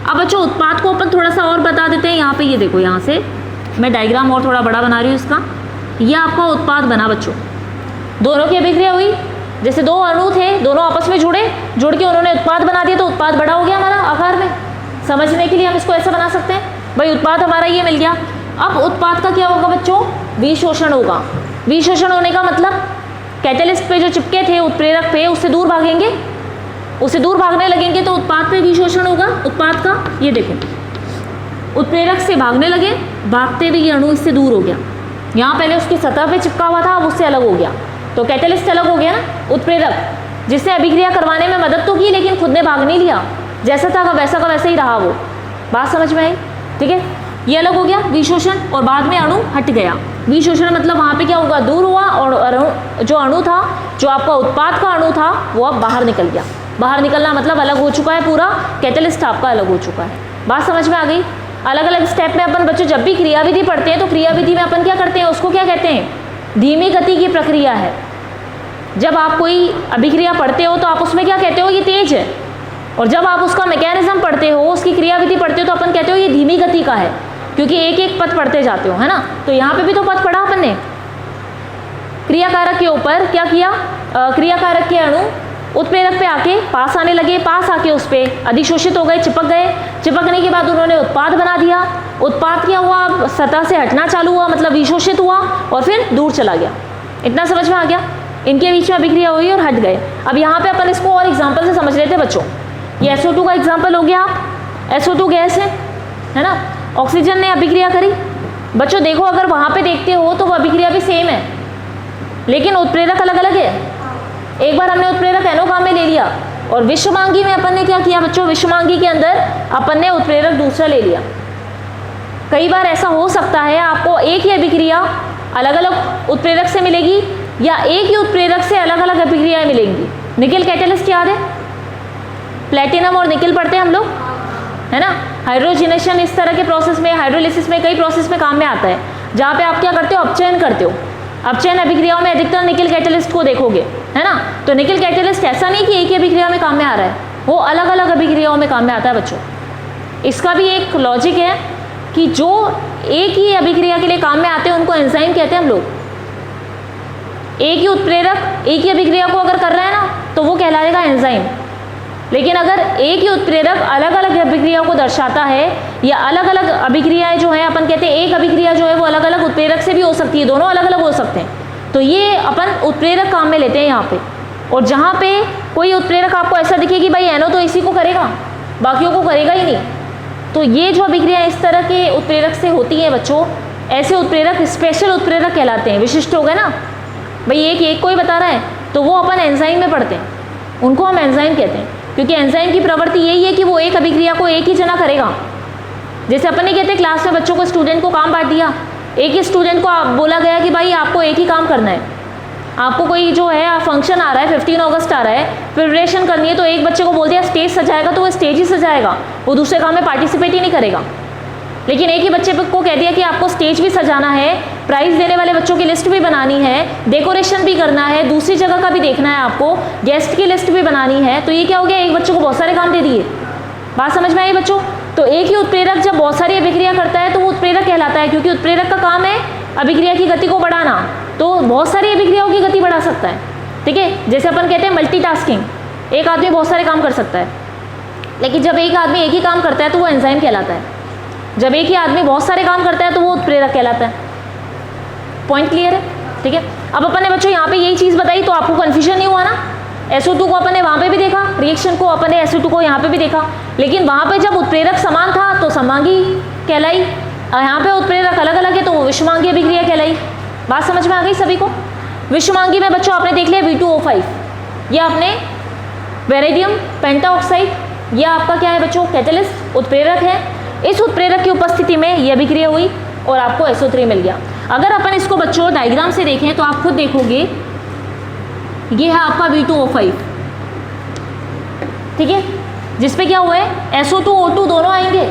अब बच्चों उत्पाद को अपन थोड़ा सा और बता देते हैं, यहाँ पे ये देखो, यहाँ से मैं डायग्राम और थोड़ा बड़ा बना रही हूँ इसका। ये आपका उत्पाद बना बच्चों, दोनों की अभिक्रिया हुई, जैसे दो अणु थे, दोनों आपस में जुड़े, जुड़ के उन्होंने उत्पाद बना दिया, तो उत्पाद बड़ा हो गया हमारा आकार में। समझने के लिए हम इसको ऐसा बना सकते हैं, भाई उत्पाद हमारा ये मिल गया। अब उत्पाद का क्या होगा बच्चों, विशोषण होगा। विशोषण होने का मतलब कैटलिस्ट पे जो चिपके थे उत्प्रेरक पे, उससे दूर भागेंगे, उससे दूर भागने लगेंगे, तो उत्पाद पे विशोषण होगा। उत्पाद का ये देखो, उत्प्रेरक से भागने लगे, भागते हुए ये अणु इससे दूर हो गया, यहाँ पहले उसकी सतह पे चिपका हुआ था, अब उससे अलग हो गया, तो कैटलिस्ट अलग हो गया ना, उत्प्रेरक जिसने अभिक्रिया करवाने में मदद तो की लेकिन खुद ने भाग नहीं लिया, जैसा था का वैसा ही रहा वो। बात समझ में आई, ठीक है। ये अलग हो गया विशोषण, और बाद में अणु हट गया। विशोषण मतलब वहाँ पे क्या होगा, दूर हुआ, और जो अणु था, जो आपका उत्पाद का अणु था, वो अब बाहर निकल गया। बाहर निकलना मतलब अलग हो चुका है, पूरा कैटलिस्ट आपका अलग हो चुका है। बात समझ में आ गई। अलग अलग स्टेप में अपन बच्चों जब भी क्रियाविधि पढ़ते हैं तो क्रियाविधि में अपन क्या करते हैं, उसको क्या कहते हैं, धीमी गति की प्रक्रिया है। जब आप कोई अभिक्रिया पढ़ते हो तो आप उसमें क्या कहते हो, ये तेज है, और जब आप उसका मैकेनिज्म पढ़ते हो, उसकी क्रियाविधि पढ़ते हो, तो अपन कहते हो ये धीमी गति का है, क्योंकि एक एक पद पढ़ते जाते हो, है ना। तो यहाँ पे भी तो पद पढ़ा अपन ने, क्रियाकारक के ऊपर क्या किया, क्रियाकारक के अणु उत्प्रेरक पे आके पास आने लगे, पास आके उस पर अधिशोषित हो गए, चिपक गए। चिपकने के बाद उन्होंने उत्पाद बना दिया। उत्पाद क्या हुआ, सतह से हटना चालू हुआ, मतलब विशोषित हुआ और फिर दूर चला गया। इतना समझ में आ गया? इनके बीच में अभिक्रिया हुई और हट गए। अब यहाँ पे अपन इसको और एग्जाम्पल से समझ लेते हैं बच्चों। ये SO2 का एग्जाम्पल हो गया, SO2 गैस है ना, ऑक्सीजन ने अभिक्रिया करी। बच्चों देखो, अगर वहाँ पे देखते हो तो वो अभिक्रिया भी सेम है, लेकिन उत्प्रेरक अलग अलग है। एक बार हमने उत्प्रेरक NO काम में ले लिया और विषमांगी में अपन ने क्या किया बच्चों, विषमांगी के अंदर अपन ने उत्प्रेरक दूसरा ले लिया। कई बार ऐसा हो सकता है आपको एक ही अभिक्रिया अलग अलग उत्प्रेरक से मिलेगी या एक ही उत्प्रेरक से अलग अलग अभिक्रियाएं मिलेंगी। निकेल कैटेलिस्ट याद है, प्लेटिनम और निकेल पढ़ते हैं हम लोग, है ना। हाइड्रोजनेशन इस तरह के प्रोसेस में, हाइड्रोलिसिस में, कई प्रोसेस में काम में आता है, जहाँ पे आप क्या करते हो, अपचयन करते हो। अपचयन अभिक्रियाओं में अधिकतर निकेल कैटेलिस्ट को देखोगे, है ना। तो निकेल कैटेलिस्ट ऐसा नहीं कि एक ही अभिक्रिया में काम में आ रहा है, वो अलग अलग अभिक्रियाओं में काम में आता है बच्चों। इसका भी एक लॉजिक है कि जो एक ही अभिक्रिया के लिए काम में आते हैं उनको एंजाइम कहते हैं हम लोग। एक ही उत्प्रेरक एक ही अभिक्रिया को अगर कर रहा है ना तो वो कहलाएगा एंजाइम। लेकिन अगर एक ही उत्प्रेरक अलग अलग अभिक्रिया को दर्शाता है या अलग अलग अभिक्रियाएं जो है, अपन कहते हैं एक अभिक्रिया जो है वो अलग अलग उत्प्रेरक से भी हो सकती है, दोनों अलग अलग हो सकते हैं, तो ये अपन उत्प्रेरक काम में लेते हैं यहाँ पे। और जहाँ पे कोई उत्प्रेरक आपको ऐसा दिखे कि भाई NO तो इसी को करेगा, बाकियों को करेगा ही नहीं, तो ये जो अभिक्रिया इस तरह के उत्प्रेरक से होती हैं बच्चों, ऐसे उत्प्रेरक स्पेशल उत्प्रेरक कहलाते हैं। विशिष्ट हो गए ना भाई, एक को ही बता रहा है, तो वो अपन एंजाइम में पढ़ते हैं, उनको हम एंजाइम कहते हैं, क्योंकि एंजाइम की प्रवृत्ति यही है कि वो एक अभिक्रिया को एक ही जना करेगा। जैसे अपन नहीं कहते क्लास में बच्चों को, स्टूडेंट को काम बांट दिया, एक ही स्टूडेंट को बोला गया कि भाई आपको एक ही काम करना है, आपको कोई जो है फंक्शन आ रहा है, 15 अगस्त आ रहा है, प्रिपरेशन करनी है, तो एक बच्चे को बोल दिया स्टेज सजाएगा, तो वो स्टेज ही सजाएगा, वो दूसरे काम में पार्टिसिपेट ही नहीं करेगा। लेकिन एक ही बच्चे को कह दिया कि आपको स्टेज भी सजाना है, प्राइज देने वाले बच्चों की लिस्ट भी बनानी है, डेकोरेशन भी करना है, दूसरी जगह का भी देखना है आपको, गेस्ट की लिस्ट भी बनानी है, तो ये क्या हो गया, एक बच्चे को बहुत सारे काम दे दिए। बात समझ में आई बच्चों? तो एक ही उत्प्रेरक जब बहुत सारी अभिक्रिया करता है तो वो उत्प्रेरक कहलाता है, क्योंकि उत्प्रेरक का काम है अभिक्रिया की गति को बढ़ाना, तो बहुत सारी अभिक्रियाओं की गति बढ़ा सकता है। ठीक है, जैसे अपन कहते हैं मल्टीटास्किंग, एक आदमी बहुत सारे काम कर सकता है, लेकिन जब एक आदमी एक ही काम करता है तो वो एंजाइम कहलाता है। जब एक ही आदमी बहुत सारे काम करता है तो वो उत्प्रेरक कहलाता है। पॉइंट क्लियर है? ठीक है, अब अपन ने बच्चों यहाँ पे यही चीज़ बताई, तो आपको कन्फ्यूजन नहीं हुआ ना। SO2 को अपन ने वहाँ पे भी देखा, रिएक्शन को अपन ने SO2 को यहाँ पे भी देखा, लेकिन वहाँ पे जब उत्प्रेरक समान था तो समांगी कहलाई, यहाँ पे उत्प्रेरक अलग अलग है तो वो विषमांगी अभिक्रिया कहलाई। बात समझ में आ गई सभी को? विषमांगी में बच्चों आपने देख लिया V2O5, ये आपने वेनेडियम पेंटाऑक्साइड, ये आपका क्या है बच्चों, कैटेलिस्ट उत्प्रेरक है। इस उत्प्रेरक की उपस्थिति में ये अभिक्रिया हुई और आपको SO3 मिल गया। अगर अपन इसको बच्चों डायग्राम से देखें तो आप खुद देखोगे, ये है आपका V2O5, ठीक है, जिसपे क्या हुआ है, SO2 O2 दोनों आएंगे,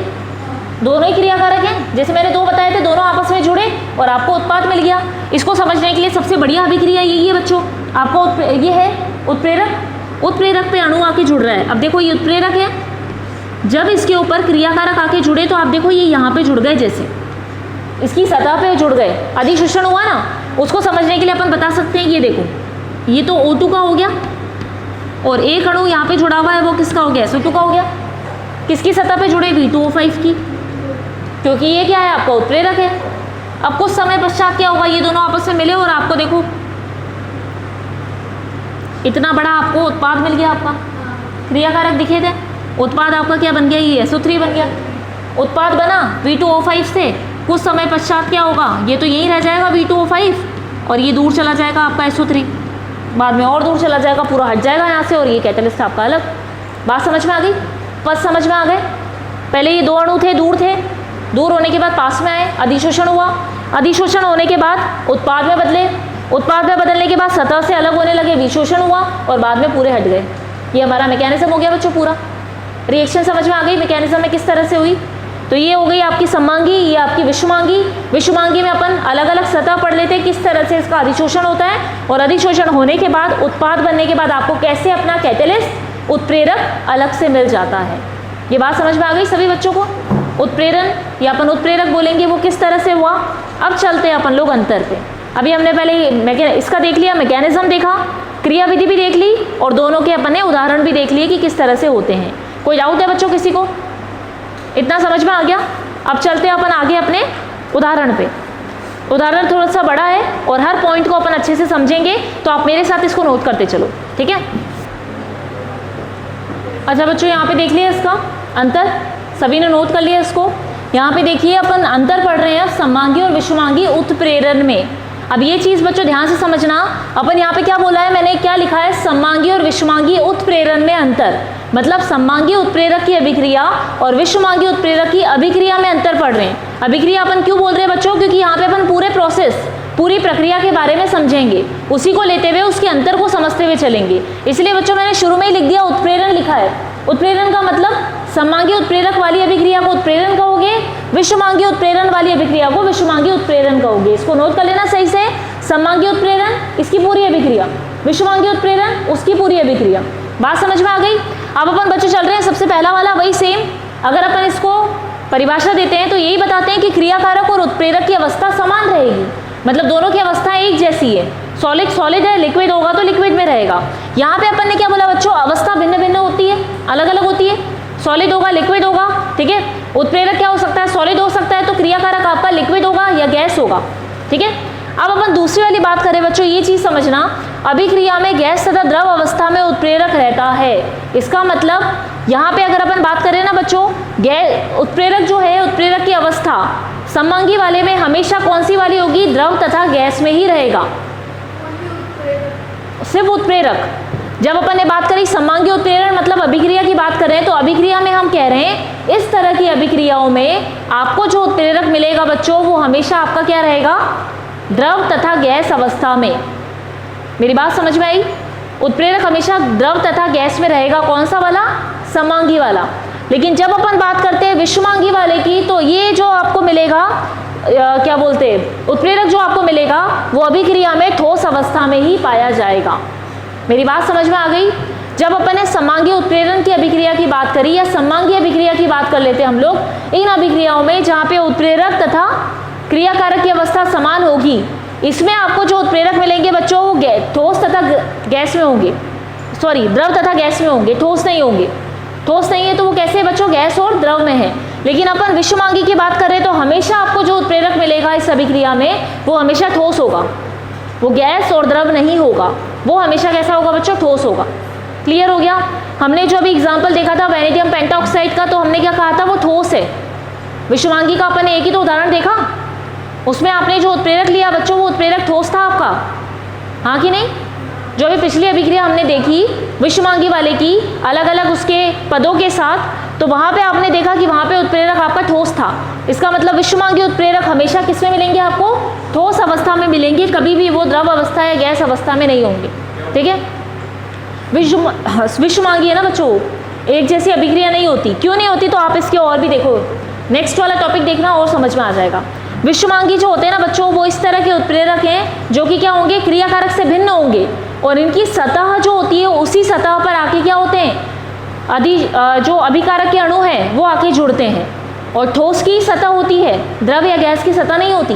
दोनों ही क्रियाकारक हैं। जैसे मैंने दो बताए थे, दोनों आपस में जुड़े और आपको उत्पाद मिल गया। इसको समझने के लिए सबसे बढ़िया अभिक्रिया यही है बच्चों, आपको ये है उत्प्रेरक, उत्प्रेरक पे अणु आके जुड़ रहा है। अब देखो ये उत्प्रेरक है, जब इसके ऊपर क्रियाकारक आके जुड़े तो आप देखो ये यहाँ पे जुड़ गए, जैसे इसकी सतह पे जुड़ गए, अधिशोषण हुआ ना। उसको समझने के लिए अपन बता सकते हैं, ये देखो ये तो O2 का हो गया और एक अणु यहाँ पे जुड़ा हुआ है, वो किसका हो गया, SO2 का हो गया। किसकी सतह पे जुड़े, V2O5 की, क्योंकि ये क्या है, आपका उत्प्रेरक है। अब कुछ समय पश्चात क्या होगा, ये दोनों आपस में मिले और आपको देखो इतना बड़ा आपको उत्पाद मिल गया। आपका क्रियाकारक दिखे थे, उत्पाद आपका क्या बन गया, ये SO3 बन गया। उत्पाद बना V2O5 से, कुछ समय पश्चात क्या होगा, ये तो यही रह जाएगा V2O5 और ये दूर चला जाएगा आपका SO3, बाद में और दूर चला जाएगा, पूरा हट जाएगा यहाँ से, और ये कैटेलिस्ट आपका अलग। बात समझ में आ गई? पद समझ में आ गए? पहले ये दो अणु थे, दूर होने के बाद पास में आए, अधिशोषण हुआ, अधिशोषण होने के बाद उत्पाद में बदले, उत्पाद में बदलने के बाद सतह से अलग होने लगे, विशोषण हुआ और बाद में पूरे हट गए। ये हमारा मैकेनिज्म हो गया बच्चों पूरा। रिएक्शन समझ में आ गई मैकेनिज्म में किस तरह से हुई? तो ये हो गई आपकी समांगी, ये आपकी विषमांगी। विषमांगी में अपन अलग अलग सतह पढ़ लेते हैं किस तरह से इसका अधिशोषण होता है, और अधिशोषण होने के बाद उत्पाद बनने के बाद आपको कैसे अपना कैटेलिस्ट उत्प्रेरक अलग से मिल जाता है। ये बात समझ में आ गई सभी बच्चों को? उत्प्रेरण या अपन उत्प्रेरक बोलेंगे वो किस तरह से हुआ। अब चलते हैं अपन लोग अंतर पे। अभी हमने पहले इसका देख लिया, मैकेनिज्म देखा, क्रियाविधि भी देख ली और दोनों के अपने उदाहरण भी देख लिए कि किस तरह से होते हैं। कोई डाउट है बच्चों किसी को? इतना समझ में आ गया? अब चलते हैं अपन आगे अपने उदाहरण पे। उदाहरण थोड़ा सा बड़ा है और हर पॉइंट को अपन अच्छे से समझेंगे, तो आप मेरे साथ इसको नोट करते चलो, ठीक है? अच्छा बच्चों, यहाँ पे देख लिया इसका अंतर, सभी ने नोट कर लिया इसको। यहाँ पे देखिए अपन अंतर पढ़ रहे हैं सममांगी और विषमांगी उत्प्रेरण में। अब ये चीज़ बच्चों ध्यान से समझना, अपन यहाँ पे क्या बोला है, मैंने क्या लिखा है, सममांगी और विषमांगी उत्प्रेरण में अंतर, मतलब सममांगी उत्प्रेरक की अभिक्रिया और विषमांगी उत्प्रेरक की अभिक्रिया में अंतर पढ़ रहे हैं। अभिक्रिया अपन क्यों बोल रहे हैं बच्चों, क्योंकि यहाँ पे अपन पूरे प्रोसेस, पूरी प्रक्रिया के बारे में समझेंगे, उसी को लेते हुए उसके अंतर को समझते हुए चलेंगे। इसलिए बच्चों मैंने शुरू में ही लिख दिया उत्प्रेरण लिखा है। उत्प्रेरण का मतलब सममांगी उत्प्रेरक वाली अभिक्रिया को उत्प्रेरण कहोगे, विषमांगी उत्प्रेरण वाली अभिक्रिया को विषमांगी उत्प्रेरण कहोगे। इसको नोट कर लेना सही से। सममांगी उत्प्रेरण इसकी पूरी अभिक्रिया, विषमांगी उत्प्रेरण उसकी पूरी अभिक्रिया। बात समझ में आ गई? अब अपन बच्चों चल रहे हैं सबसे पहला वाला, वही सेम। अगर अपन इसको परिभाषा देते हैं तो यही बताते हैं कि क्रियाकारक और उत्प्रेरक की अवस्था समान रहेगी, मतलब दोनों की अवस्था एक जैसी है। सॉलिड सॉलिड है, लिक्विड होगा तो लिक्विड में रहेगा। यहाँ पे अपन ने क्या बोला बच्चों, अवस्था भिन्न भिन्न होती है, अलग अलग होती है। सॉलिड होगा, लिक्विड होगा, ठीक है। उत्प्रेरक क्या हो सकता है, सॉलिड हो सकता है, तो क्रियाकारक आपका लिक्विड होगा या गैस होगा, ठीक है। अब अपन दूसरी वाली बात करें बच्चों, ये चीज समझना, अभिक्रिया में गैस तथा द्रव अवस्था में उत्प्रेरक रहता है। इसका मतलब यहाँ पे अगर अपन बात करें ना बच्चों, उत्प्रेरक जो है, उत्प्रेरक की अवस्था सममांगी वाले में हमेशा कौन सी वाली होगी, द्रव तथा गैस में ही रहेगा, सिर्फ उत्प्रेरक। जब अपन ने बात करी सममांगी उत्प्रेरण मतलब अभिक्रिया की बात कर रहे हैं, तो अभिक्रिया में हम कह रहे हैं इस तरह की अभिक्रियाओं में आपको जो उत्प्रेरक मिलेगा बच्चों, वो हमेशा आपका क्या रहेगा, द्रव तथा गैस अवस्था में। मेरी बात समझ में आई? उत्प्रेरक हमेशा द्रव तथा गैस में रहेगा, कौन सा वाला, सममांगी वाला। लेकिन जब अपन बात करते हैं विषमांगी वाले की, तो ये जो आपको मिलेगा क्या बोलते हैं, उत्प्रेरक जो आपको मिलेगा वो अभिक्रिया में ठोस अवस्था में ही पाया जाएगा। मेरी बात समझ में आ गई? जब अपन ने सममांगी उत्प्रेरण की अभिक्रिया की बात करी या सममांगी अभिक्रिया की बात कर लेते हैं हम लोग, इन अभिक्रियाओं में जहाँ पे उत्प्रेरक तथा क्रियाकारक की अवस्था समान होगी, इसमें आपको जो उत्प्रेरक मिलेंगे बच्चों वो ठोस तथा गैस में होंगे, सॉरी द्रव तथा गैस में होंगे, ठोस नहीं होंगे। ठोस नहीं है तो वो कैसे बच्चों, गैस और द्रव में है। लेकिन अपन विषमांगी की बात करें तो हमेशा आपको जो उत्प्रेरक मिलेगा इस अभिक्रिया में वो हमेशा ठोस होगा, वो गैस और द्रव नहीं होगा, वो हमेशा कैसा होगा बच्चों, ठोस होगा। क्लियर हो गया? हमने जो अभी एग्जाम्पल देखा था वैनेडियम पेंटाऑक्साइड का, तो हमने क्या कहा था, वो ठोस है। विषमांगी का अपन ने एक ही तो उदाहरण देखा, उसमें आपने जो उत्प्रेरक लिया बच्चों वो उत्प्रेरक ठोस था आपका, हाँ कि नहीं? जो अभी पिछली अभिक्रिया हमने देखी विषमांगी वाले की अलग अलग उसके पदों के साथ, तो वहाँ पे आपने देखा कि वहाँ पे उत्प्रेरक आपका ठोस था। इसका मतलब विषमांगी उत्प्रेरक हमेशा किस में मिलेंगे आपको, ठोस अवस्था में मिलेंगे, कभी भी वो द्रव अवस्था या गैस अवस्था में नहीं होंगे, ठीक है। विषमांगी है ना बच्चों, एक जैसी अभिक्रिया नहीं होती। क्यों नहीं होती, तो आप इसके और भी देखो, नेक्स्ट वाला टॉपिक देखना और समझ में आ जाएगा। विषमांगी जो होते हैं ना बच्चों, वो इस तरह के उत्प्रेरक हैं जो कि क्या होंगे, क्रियाकारक से भिन्न होंगे, और इनकी सतह जो होती है उसी सतह पर आके क्या होते हैं, जो अभिकारक के अणु हैं वो आके जुड़ते हैं। और ठोस की सतह होती है, द्रव या गैस की सतह नहीं होती।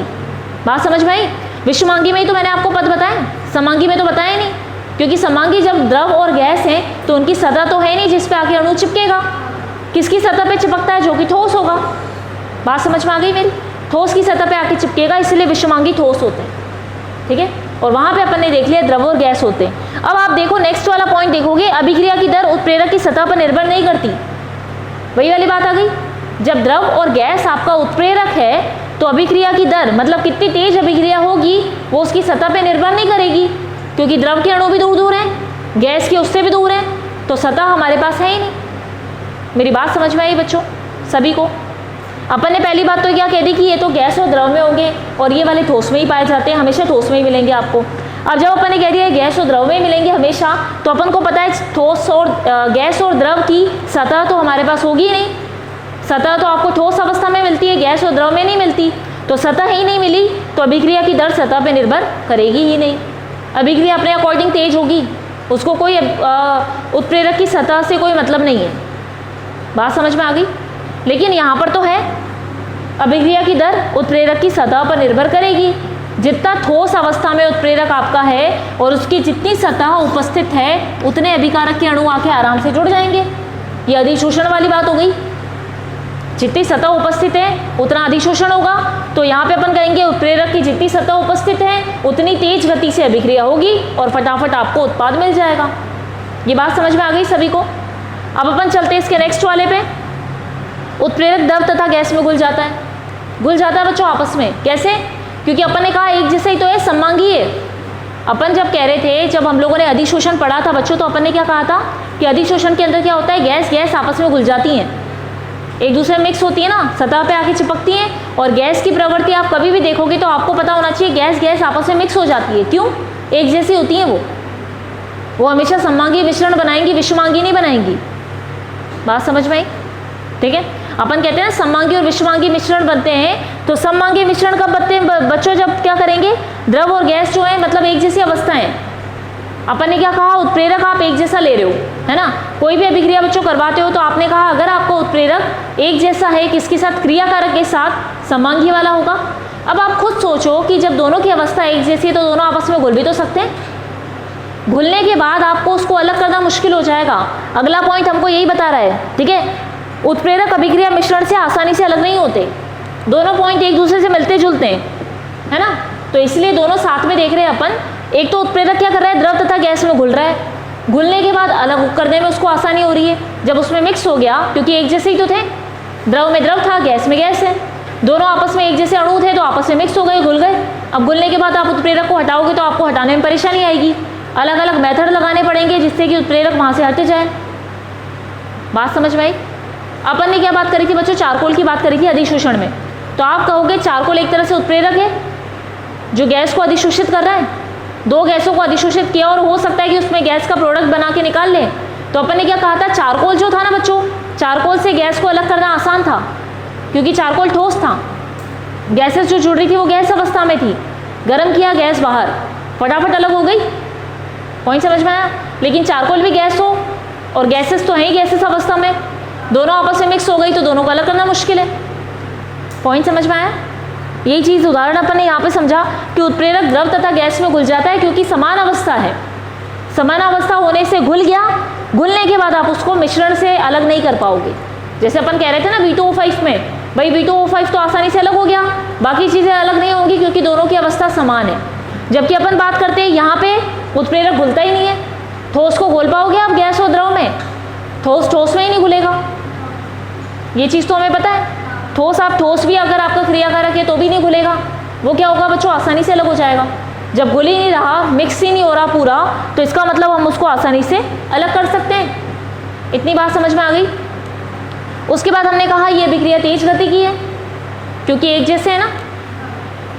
बात समझ में आई? विषमांगी में ही तो मैंने आपको पद बताया, सममांगी में तो बताया नहीं, क्योंकि सममांगी जब द्रव और गैस है तो उनकी सतह तो है नहीं जिस पे आके अणु चिपकेगा। किसकी सतह पे चिपकता है, जो कि ठोस होगा। बात समझ में आ गई मेरी? ठोस की सतह पे आके चिपकेगा, इसलिए विषमांगी ठोस होते हैं, ठीक है। और वहाँ पे अपन ने देख लिया द्रव और गैस होते हैं। अब आप देखो नेक्स्ट वाला पॉइंट देखोगे, अभिक्रिया की दर उत्प्रेरक की सतह पर निर्भर नहीं करती। वही वाली बात आ गई, जब द्रव और गैस आपका उत्प्रेरक है तो अभिक्रिया की दर मतलब कितनी तेज अभिक्रिया होगी वो उसकी सतह पे निर्भर नहीं करेगी, क्योंकि द्रव के अणु भी दूर दूर हैं, गैस के उससे भी दूर हैं, तो सतह हमारे पास है ही नहीं। मेरी बात समझ में आई बच्चों सभी को? अपन ने पहली बात तो क्या कह दी कि ये तो गैस और द्रव में होंगे और ये वाले ठोस में ही पाए जाते हैं, हमेशा ठोस में ही मिलेंगे आपको। अब जब अपन ने कह दिया गैस और द्रव में ही मिलेंगे हमेशा, तो अपन को पता है ठोस और गैस और द्रव की सतह तो हमारे पास होगी ही नहीं। सतह तो आपको ठोस अवस्था में मिलती है, गैस और द्रव में नहीं मिलती, तो सतह ही नहीं मिली तो अभिक्रिया की दर सतह पर निर्भर करेगी ही नहीं। अभिक्रिया अपने अकॉर्डिंग तेज होगी, उसको कोई उत्प्रेरक की सतह से कोई मतलब नहीं है। बात समझ में आ गई? लेकिन यहाँ पर तो है अभिक्रिया की दर उत्प्रेरक की सतह पर निर्भर करेगी, जितना ठोस अवस्था में उत्प्रेरक आपका है और उसकी जितनी सतह उपस्थित है उतने अभिकारक के अणु आके आराम से जुड़ जाएंगे। ये अधिशोषण वाली बात हो गई। जितनी सतह उपस्थित है उतना अधिशोषण होगा। तो यहाँ पे अपन कहेंगे उत्प्रेरक की जितनी सतह उपस्थित है उतनी तेज गति से अभिक्रिया होगी और फटाफट आपको उत्पाद मिल जाएगा। ये बात समझ में आ गई सभी को। अब अपन चलते हैं इसके नेक्स्ट वाले पे। उत्प्रेरक द्रव तथा गैस में घुल जाता है बच्चों आपस में। कैसे? क्योंकि अपन ने कहा एक जैसे ही तो है, सममांगी है। अपन जब कह रहे थे, जब हम लोगों ने अधिशोषण पढ़ा था बच्चों, तो अपन ने क्या कहा था कि अधिशोषण के अंदर क्या होता है, गैस आपस में घुल जाती हैं, एक दूसरे में मिक्स होती है ना, सतह पे आके चिपकती हैं। और गैस की प्रवृत्ति आप कभी भी देखोगे तो आपको पता होना चाहिए गैस आपस में मिक्स हो जाती है। क्यों? एक जैसी होती हैं वो हमेशा सममांगी मिश्रण बनाएंगी, विषमांगी नहीं बनाएंगी। बात समझ में आई? ठीक है। अपन कहते हैं ना सममांगी और विषमांगी मिश्रण बनते हैं। तो सममांगी मिश्रण कब बनते हैं बच्चों? जब क्या करेंगे, द्रव और गैस जो है मतलब एक जैसी अवस्थाएं। अपन ने क्या कहा, उत्प्रेरक आप एक जैसा ले रहे हो, है ना। कोई भी अभिक्रिया बच्चों करवाते हो तो आपने कहा अगर आपको उत्प्रेरक एक जैसा है, किसके साथ, क्रियाकारक के साथ, सममांगी वाला होगा। अब आप खुद सोचो कि जब दोनों की अवस्था एक जैसी है तो दोनों आपस में घुल भी तो सकते हैं। घुलने के बाद आपको उसको अलग करना मुश्किल हो जाएगा। अगला पॉइंट हमको यही बता रहा है। ठीक है। उत्प्रेरक अभिक्रिया मिश्रण से आसानी से अलग नहीं होते। दोनों पॉइंट एक दूसरे से मिलते जुलते हैं, है ना। तो इसलिए दोनों साथ में देख रहे हैं अपन। एक तो उत्प्रेरक क्या कर रहा है, द्रव तथा गैस में घुल रहा है। घुलने के बाद अलग करने में उसको आसानी हो रही है। जब उसमें मिक्स हो गया, क्योंकि एक जैसे ही तो थे, द्रव में द्रव था, गैस में गैस है, दोनों आपस में एक जैसे अणु थे तो आपस में मिक्स हो गए, घुल गए। अब घुलने के बाद आप उत्प्रेरक को हटाओगे तो आपको हटाने में परेशानी आएगी। अलग अलग मेथड लगाने पड़ेंगे जिससे कि उत्प्रेरक वहाँ से हट जाए। बात समझ में आई? अपन ने क्या बात करी थी बच्चों, चारकोल की बात करी थी अधिशोषण में। तो आप कहोगे चारकोल एक तरह से उत्प्रेरक है जो गैस को अधिशोषित कर रहा है। दो गैसों को अधिशोषित किया और हो सकता है कि उसमें गैस का प्रोडक्ट बना के निकाल ले। तो अपन ने क्या कहा था, चारकोल जो था ना बच्चों, चारकोल से गैस को अलग करना आसान था क्योंकि चारकोल ठोस था। गैसेस जो जुड़ रही थी वो गैस अवस्था में थी। गर्म किया, गैस बाहर, फटाफट अलग हो गई। पॉइंट समझ में आया? लेकिन चारकोल भी गैस हो और गैसेस तो हैं ही गैसेस अवस्था में, दोनों आपस में मिक्स हो गई तो दोनों को अलग करना मुश्किल है। पॉइंट समझ में आया? यही चीज़ उदाहरण अपन ने यहाँ पे समझा कि उत्प्रेरक द्रव तथा गैस में घुल जाता है क्योंकि समान अवस्था है। समान अवस्था होने से घुल गया, घुलने के बाद आप उसको मिश्रण से अलग नहीं कर पाओगे। जैसे अपन कह रहे थे ना V2O5 में, भाई V2O5 तो आसानी से अलग हो गया, बाकी चीज़ें अलग नहीं होंगी क्योंकि दोनों की अवस्था समान है। जबकि अपन बात करते हैं यहाँ पे उत्प्रेरक घुलता ही नहीं है। ठोस को घोल पाओगे आप गैस और द्रव में? ठोस में ही नहीं घुलेगा। ये चीज़ तो हमें पता है। ठोस भी अगर आपका क्रियाकारक है तो भी नहीं घुलेगा। वो क्या होगा बच्चों, आसानी से अलग हो जाएगा। जब घुल ही नहीं रहा, मिक्स ही नहीं हो रहा पूरा, तो इसका मतलब हम उसको आसानी से अलग कर सकते हैं। इतनी बात समझ में आ गई? उसके बाद हमने कहा ये अभिक्रिया तेज गति की है क्योंकि एक जैसे है ना,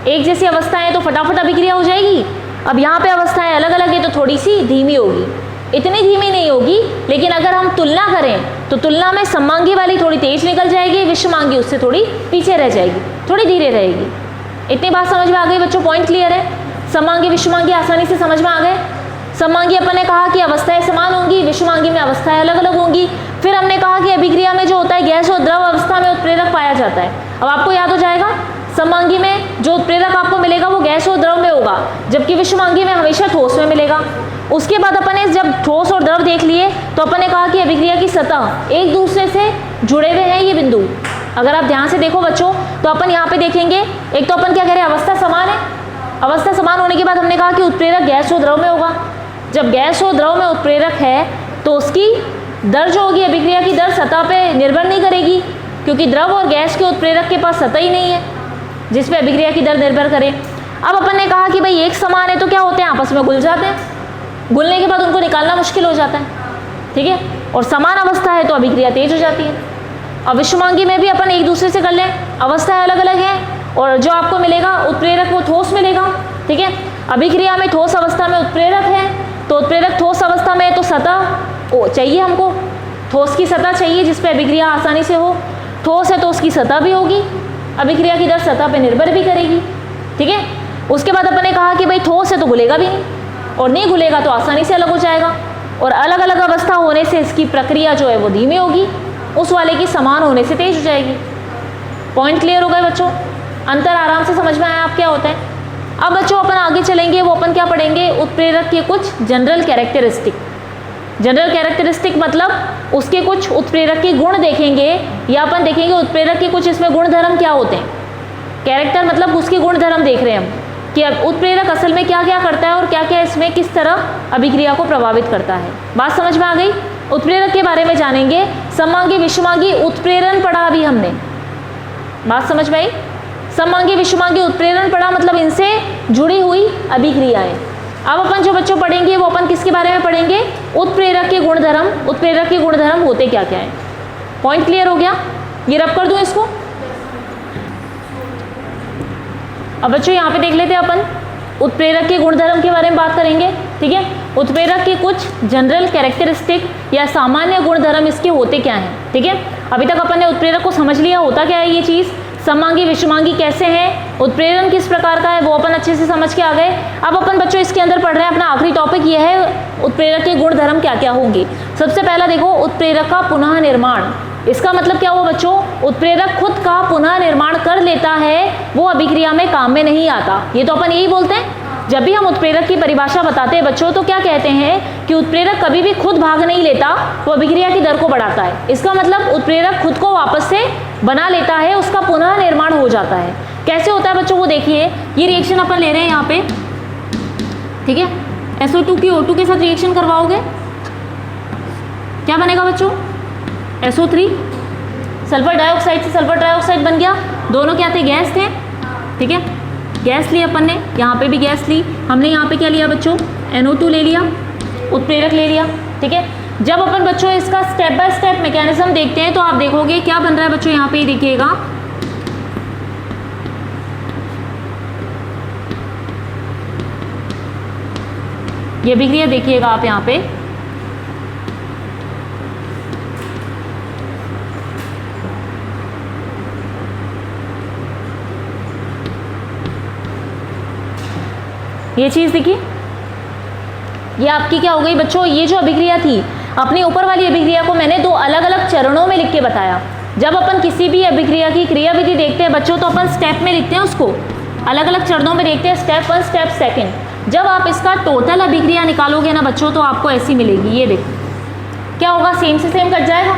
एक जैसी अवस्थाएं तो फटाफट अभिक्रिया हो जाएगी। अब यहाँ पे अवस्थाएं अलग अलग है तो थोड़ी सी धीमी होगी, इतनी धीमी नहीं होगी। लेकिन अगर हम तुलना करें तो तुलना में सममांगी वाली थोड़ी तेज निकल जाएगी, विषमांगी उससे थोड़ी पीछे रह जाएगी, थोड़ी धीरे रहेगी। इतनी बात समझ में आ गई बच्चों? पॉइंट क्लियर है? सममांगी विषमांगी आसानी से समझ में आ गए। सममांगी अपन ने कहा कि अवस्थाएं समान होंगी, विषमांगी में अवस्थाएं अलग अलग होंगी। फिर हमने कहा कि अभिक्रिया में जो होता है गैस और द्रव अवस्था में उत्प्रेरक पाया जाता है। अब आपको याद हो जाएगा, सममांगी में जो उत्प्रेरक आपको मिलेगा वो गैस और द्रव में होगा, जबकि विषमांगी में हमेशा ठोस में मिलेगा। उसके बाद अपन ने जब ठोस और द्रव देख लिए तो अपन ने कहा कि अभिक्रिया की सतह एक दूसरे से जुड़े हुए हैं। ये बिंदु अगर आप ध्यान से देखो बच्चों तो अपन यहाँ पे देखेंगे, एक तो अपन क्या कह रहे हैं, अवस्था समान है। अवस्था समान होने के बाद हमने कहा कि उत्प्रेरक गैस और द्रव में होगा। जब गैस और द्रव में उत्प्रेरक है तो उसकी दर जो होगी, अभिक्रिया की दर सतह पे निर्भर नहीं करेगी क्योंकि द्रव और गैस के उत्प्रेरक के पास सतह ही नहीं है जिस पे अभिक्रिया की दर निर्भर करे। अब अपन ने कहा कि भाई एक समान है तो क्या होते हैं, आपस में घुल जाते हैं। घुलने के बाद उनको निकालना मुश्किल हो जाता है। ठीक है। और समान अवस्था है तो अभिक्रिया तेज हो जाती है। अब विषमांगी में भी अपन एक दूसरे से कर लें, अवस्थाएं अलग अलग हैं और जो आपको मिलेगा उत्प्रेरक वो ठोस मिलेगा। ठीक है। अभिक्रिया में ठोस अवस्था में उत्प्रेरक है तो उत्प्रेरक ठोस अवस्था में है तो सतह चाहिए हमको, ठोस की सतह चाहिए जिस पे अभिक्रिया आसानी से हो। ठोस है तो उसकी सतह भी होगी, अभिक्रिया की दर सतह पे निर्भर भी करेगी। ठीक है। उसके बाद अपन ने कहा कि भाई ठोस है तो घुलेगा भी नहीं और नहीं घुलेगा तो आसानी से अलग हो जाएगा। और अलग अलग अवस्था होने से इसकी प्रक्रिया जो है वो धीमी होगी, उस वाले की समान होने से तेज हो जाएगी। पॉइंट क्लियर हो गए बच्चों? अंतर आराम से समझ में आया आप क्या होता है? अब बच्चों अपन आगे चलेंगे, वो अपन क्या पढ़ेंगे, उत्प्रेरक के कुछ जनरल कैरेक्टरिस्टिक। जनरल कैरेक्टरिस्टिक मतलब उसके कुछ उत्प्रेरक के गुण देखेंगे, या अपन देखेंगे उत्प्रेरक के कुछ इसमें गुण धर्म क्या होते हैं। कैरेक्टर मतलब उसके गुण धर्म देख रहे हैं हम कि उत्प्रेरक असल में क्या क्या करता है और क्या क्या इसमें किस तरह अभिक्रिया को प्रभावित करता है। बात समझ में आ गई। उत्प्रेरक के बारे में जानेंगे। समांगी विषमांगी उत्प्रेरण पढ़ा अभी हमने, बात समझ में आई। समांगी विषमांगी उत्प्रेरण पढ़ा मतलब इनसे जुड़ी हुई अभिक्रियाएं। अब अपन जो बच्चों पढ़ेंगे वो अपन किसके बारे में पढ़ेंगे, उत्प्रेरक के गुणधर्म। उत्प्रेरक के गुणधर्म होते क्या क्या हैं। पॉइंट क्लियर हो गया, ये रब कर दूं इसको। अब बच्चों यहाँ पे देख लेते हैं अपन उत्प्रेरक के गुणधर्म के बारे में बात करेंगे, ठीक है। उत्प्रेरक के कुछ जनरल कैरेक्टरिस्टिक या सामान्य गुणधर्म इसके होते क्या हैं, ठीक है। अभी तक अपन ने उत्प्रेरक को समझ लिया, होता क्या है ये चीज़, समांगी विषमांगी कैसे हैं, उत्प्रेरण किस प्रकार का है, वो अपन अच्छे से समझ के आ गए। अब अपन बच्चों इसके अंदर पढ़ रहे हैं अपना आखिरी टॉपिक ये है उत्प्रेरक के गुणधर्म क्या क्या होंगे। सबसे पहला देखो उत्प्रेरक का पुनः निर्माण। इसका मतलब क्या हुआ बच्चों, उत्प्रेरक खुद का पुनः निर्माण कर लेता है, वो अभिक्रिया में काम में नहीं आता। ये तो अपन यही बोलते हैं जब भी हम उत्प्रेरक की परिभाषा बताते हैं बच्चों, तो क्या कहते हैं कि उत्प्रेरक कभी भी खुद भाग नहीं लेता, वो अभिक्रिया की दर को बढ़ाता है। इसका मतलब उत्प्रेरक खुद को वापस से बना लेता है, उसका पुनः निर्माण हो जाता है। कैसे होता है बच्चों, वो देखिए ये रिएक्शन अपन ले रहे हैं यहाँ पे, ठीक है। SO2 की O2 के साथ रिएक्शन करवाओगे, क्या बनेगा बच्चों, SO3, सल्फर डाइऑक्साइड से सल्फर डाइऑक्साइड बन गया। दोनों क्या थे, गैस थे, ठीक है। गैस ली अपन ने, यहाँ पे भी गैस ली हमने, यहाँ पे क्या लिया बच्चों, NO2 ले लिया, उत्प्रेरक ले लिया, ठीक है। जब अपन बच्चों इसका स्टेप बाय स्टेप मैकेनिज्म देखते हैं तो आप देखोगे क्या बन रहा है बच्चों, यहाँ पे ही देखिएगा, ये अभिक्रिया देखिएगा आप यहाँ पे, ये चीज़ देखिए, ये आपकी क्या हो गई बच्चों, ये जो अभिक्रिया थी अपनी ऊपर वाली अभिक्रिया को मैंने दो अलग अलग चरणों में लिख के बताया। जब अपन किसी भी अभिक्रिया की क्रियाविधि देखते हैं बच्चों तो अपन स्टेप में लिखते हैं, उसको अलग अलग चरणों में देखते हैं, स्टेप 1 स्टेप 2। जब आप इसका टोटल अभिक्रिया निकालोगे ना बच्चों तो आपको ऐसी मिलेगी, ये देखो क्या होगा, सेम से सेम कट जाएगा,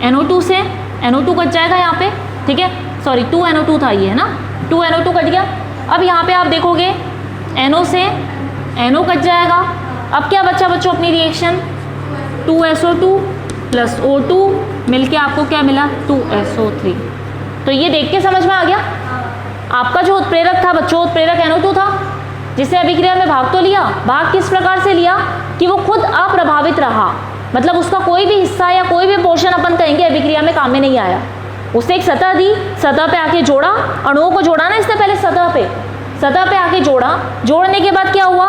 NO2 से NO2 कट जाएगा यहाँ पे, ठीक है। सॉरी 2 NO2 था ये, है ना, 2 NO2 कट गया। अब यहाँ पे आप देखोगे NO से NO कट जाएगा। अब क्या बचा बच्चों अपनी रिएक्शन, 2SO2 प्लस O2 मिलके आपको क्या मिला, 2SO3। तो ये देख के समझ में आ गया, आपका जो उत्प्रेरक था बच्चों, उत्प्रेरक NO2 था जिसने अभिक्रिया में भाग तो लिया, भाग किस प्रकार से लिया कि वो खुद अप्रभावित रहा, मतलब उसका कोई भी हिस्सा या कोई भी पोर्शन अपन कहेंगे अभिक्रिया में काम में नहीं आया। उसने एक सतह दी, सतह पे आके जोड़ा, अणुओं को जोड़ा ना इससे पहले सतह पे आके जोड़ा, जोड़ने के बाद क्या हुआ,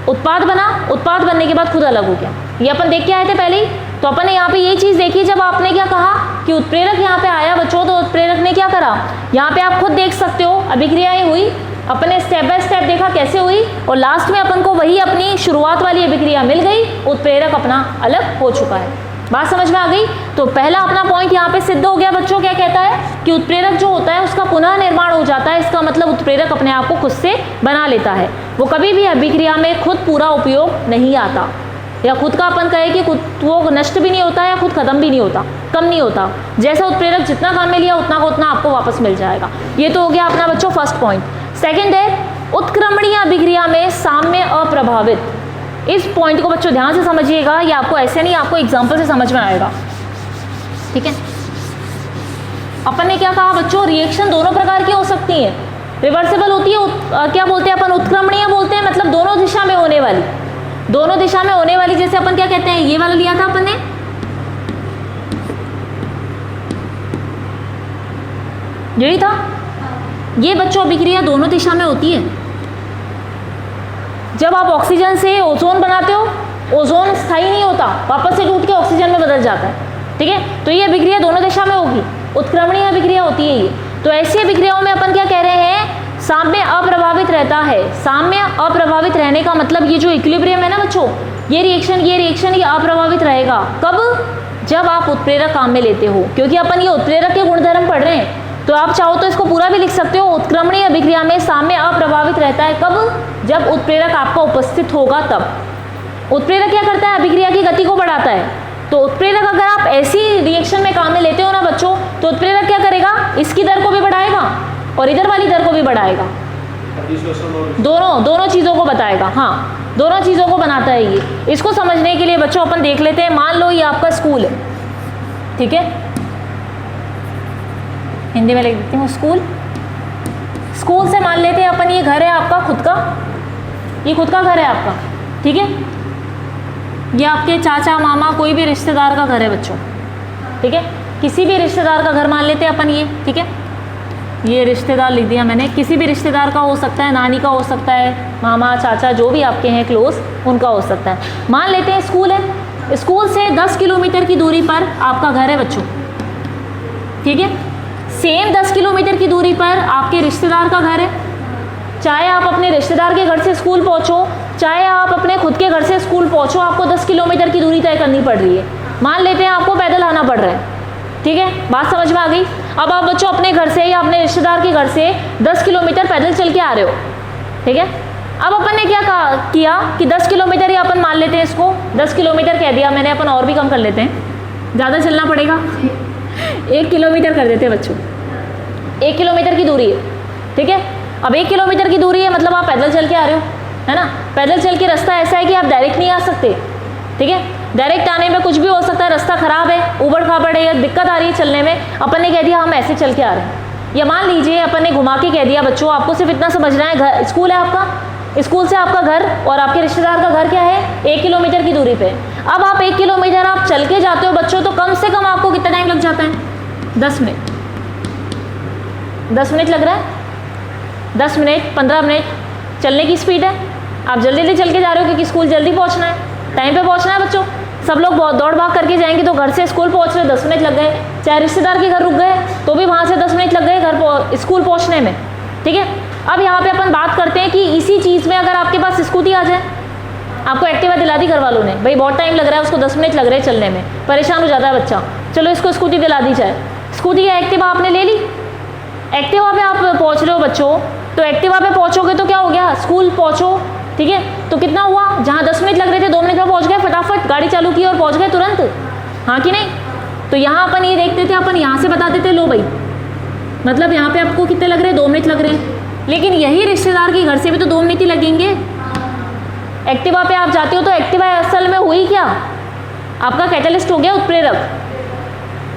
उत्पाद बना, उत्पाद बनने के बाद खुद अलग हो गया। ये अपन देख के आए थे पहले ही। तो अपन ने यहाँ पे ये चीज़ देखी, जब आपने क्या कहा कि उत्प्रेरक यहाँ पे आया बच्चों, तो उत्प्रेरक ने क्या करा, यहाँ पे आप खुद देख सकते हो अभिक्रियाएं हुई, अपन ने स्टेप बाय स्टेप देखा कैसे हुई, और लास्ट में अपन को वही अपनी शुरुआत वाली अभिक्रिया मिल गई, उत्प्रेरक अपना अलग हो चुका है। बात समझ में आ गई। तो पहला अपना पॉइंट यहाँ पे सिद्ध हो गया बच्चों, क्या कहता है कि उत्प्रेरक जो होता है उसका पुनः निर्माण हो जाता है। इसका मतलब उत्प्रेरक अपने आप को खुद से बना लेता है, वो कभी भी अभिक्रिया में खुद पूरा उपयोग नहीं आता, या खुद का अपन कहे कि खुद वो नष्ट भी नहीं होता या खुद खत्म भी नहीं होता, कम नहीं होता। जैसा उत्प्रेरक जितना काम में लिया उतना का उतना आपको वापस मिल जाएगा। ये तो हो गया अपना बच्चों फर्स्ट पॉइंट। सेकेंड है उत्क्रमणीय अभिक्रिया में साम्य अप्रभावित। इस पॉइंट को बच्चों ध्यान से समझिएगा, ये आपको ऐसे नहीं, आपको एग्जाम्पल से समझ में आएगा, ठीक है। अपन ने क्या कहा बच्चों, रिएक्शन दोनों प्रकार की हो सकती है, रिवर्सिबल होती है, क्या बोलते हैं अपन, उत्क्रमणीय बोलते हैं, मतलब दोनों दिशा में होने वाली, दोनों दिशा में होने वाली। जैसे अपन क्या कहते हैं, ये वाला लिया था अपन ने, यही था, ये बच्चों अभिक्रिया दोनों दिशा में होती है। जब आप ऑक्सीजन से ओजोन बनाते हो, ओजोन स्थायी नहीं होता, वापस से टूट के ऑक्सीजन में बदल जाता है, ठीक है। तो ये अभिक्रिया दोनों दिशा में होगी, उत्क्रमणीय अभिक्रिया होती है ये। तो ऐसी अभिक्रियाओं में अपन क्या कह रहे हैं, साम्य अप्रभावित रहता है। साम्य अप्रभावित रहने का मतलब ये जो इक्विलिब्रियम है ना बच्चों, ये रिएक्शन ये अप्रभावित रहेगा। कब, जब आप उत्प्रेरक काम में लेते हो, क्योंकि अपन ये उत्प्रेरक के गुणधर्म पढ़ रहे हैं। तो आप चाहो तो इसको पूरा भी लिख सकते हो। उत्क्रमणीय अभिक्रिया में साम्य अप्रभावित रहता है कब? जब उत्प्रेरक आपका उपस्थित होगा तब। उत्प्रेरक क्या करता है? अभिक्रिया की गति को बढ़ाता है। तो उत्प्रेरक अगर आप ऐसी रिएक्शन में काम में लेते हो ना बच्चों, तो उत्प्रेरक क्या करेगा? इसकी दर को भी बढ़ाएगा और इधर वाली दर को भी बढ़ाएगा, दोनों चीज़ों को बताएगा। हाँ, दोनों चीज़ों को बनाता है ये। इसको समझने के लिए बच्चों अपन देख लेते हैं। मान लो ये आपका स्कूल है, ठीक है, हिंदी में लिख देती हूँ स्कूल। स्कूल से मान लेते हैं अपन ये घर है आपका खुद का, ये खुद का घर है आपका, ठीक है। ये आपके चाचा मामा कोई भी रिश्तेदार का घर है बच्चों, ठीक है। किसी भी रिश्तेदार का घर मान लेते हैं अपन ये, ठीक है। ये रिश्तेदार लिख दिया मैंने, किसी भी रिश्तेदार का हो सकता है, नानी का हो सकता है, मामा चाचा जो भी आपके हैं क्लोज, उनका हो सकता है। मान लेते हैं स्कूल है, स्कूल से 10 किलोमीटर की दूरी पर आपका घर है बच्चों, ठीक है। सेम 10 किलोमीटर की दूरी पर आपके रिश्तेदार का घर है। चाहे आप अपने रिश्तेदार के घर से स्कूल पहुंचो, चाहे आप अपने खुद के घर से स्कूल पहुंचो, आपको 10 किलोमीटर की दूरी तय करनी पड़ रही है। मान लेते हैं आपको पैदल आना पड़ रहा है, ठीक है, बात समझ में आ गई। अब आप बच्चों अपने घर से या अपने रिश्तेदार के घर से 10 किलोमीटर पैदल चल के आ रहे हो, ठीक है। अब अपन ने क्या किया कि 10 किलोमीटर ही अपन मान लेते हैं इसको, 10 किलोमीटर कह दिया मैंने, अपन और भी कम कर लेते हैं, ज़्यादा चलना पड़ेगा 1 किलोमीटर कर देते हैं बच्चों। 1 किलोमीटर की दूरी है, ठीक है। अब 1 किलोमीटर की दूरी है मतलब आप पैदल चल के आ रहे हो, है ना। पैदल चल के रास्ता ऐसा है कि आप डायरेक्ट नहीं आ सकते, ठीक है। डायरेक्ट आने में कुछ भी हो सकता है, रास्ता खराब है, उबड़ खाबड़ है या दिक्कत आ रही है चलने में, अपन ने कह दिया हम ऐसे चल के आ रहे हैं। या मान लीजिए अपन ने घुमा के कह दिया बच्चों, आपको सिर्फ इतना समझना है, घर स्कूल है आपका, स्कूल से आपका घर और आपके रिश्तेदार का घर क्या है? 1 किलोमीटर की दूरी पे। अब आप 1 किलोमीटर आप चल के जाते हो बच्चों, तो कम से कम आपको कितना टाइम लग जाता है? 10 मिनट। 10 मिनट लग रहा है, 10 मिनट 15 मिनट चलने की स्पीड है। आप जल्दी जल्दी चल के जा रहे हो क्योंकि स्कूल जल्दी पहुंचना है, टाइम पे पहुंचना है बच्चों। सब लोग बहुत दौड़ भाग करके जाएंगे, तो घर से स्कूल पहुंच रहे 10 मिनट लग गए। चाहे रिश्तेदार के घर रुक गए तो भी वहाँ से 10 मिनट लग गए घर स्कूल पहुँचने में, ठीक है। अब यहाँ पे अपन बात करते हैं कि इसी चीज़ में अगर आपके पास स्कूटी आ जाए, आपको एक्टिवा दिला दी घर वालों ने, भाई बहुत टाइम लग रहा है उसको, 10 मिनट लग रहे हैं चलने में, परेशान हो जाता है बच्चा, चलो इसको स्कूटी दिला दी जाए। स्कूटी या एक्टिवा आपने ले ली, एक्टिवा पे आप पहुँच रहे हो बच्चों, तो एक्टिवा पे पहुँचोगे तो क्या हो गया? स्कूल पहुँचो, ठीक है। तो कितना हुआ? जहाँ 10 मिनट लग रहे थे 2 मिनट में पहुँच गए, फटाफट गाड़ी चालू की और पहुँच गए तुरंत, हाँ कि नहीं। तो यहाँ अपन ये देखते थे, अपन यहाँ से बताते थे लो भाई, मतलब यहाँ पे आपको कितने लग रहे हैं? 2 मिनट लग रहे हैं। लेकिन यही रिश्तेदार के घर से भी तो 2 मिनट ही लगेंगे। एक्टिवा पे आप जाते हो तो एक्टिवा असल में हुई क्या? आपका कैटलिस्ट हो गया उत्प्रेरक।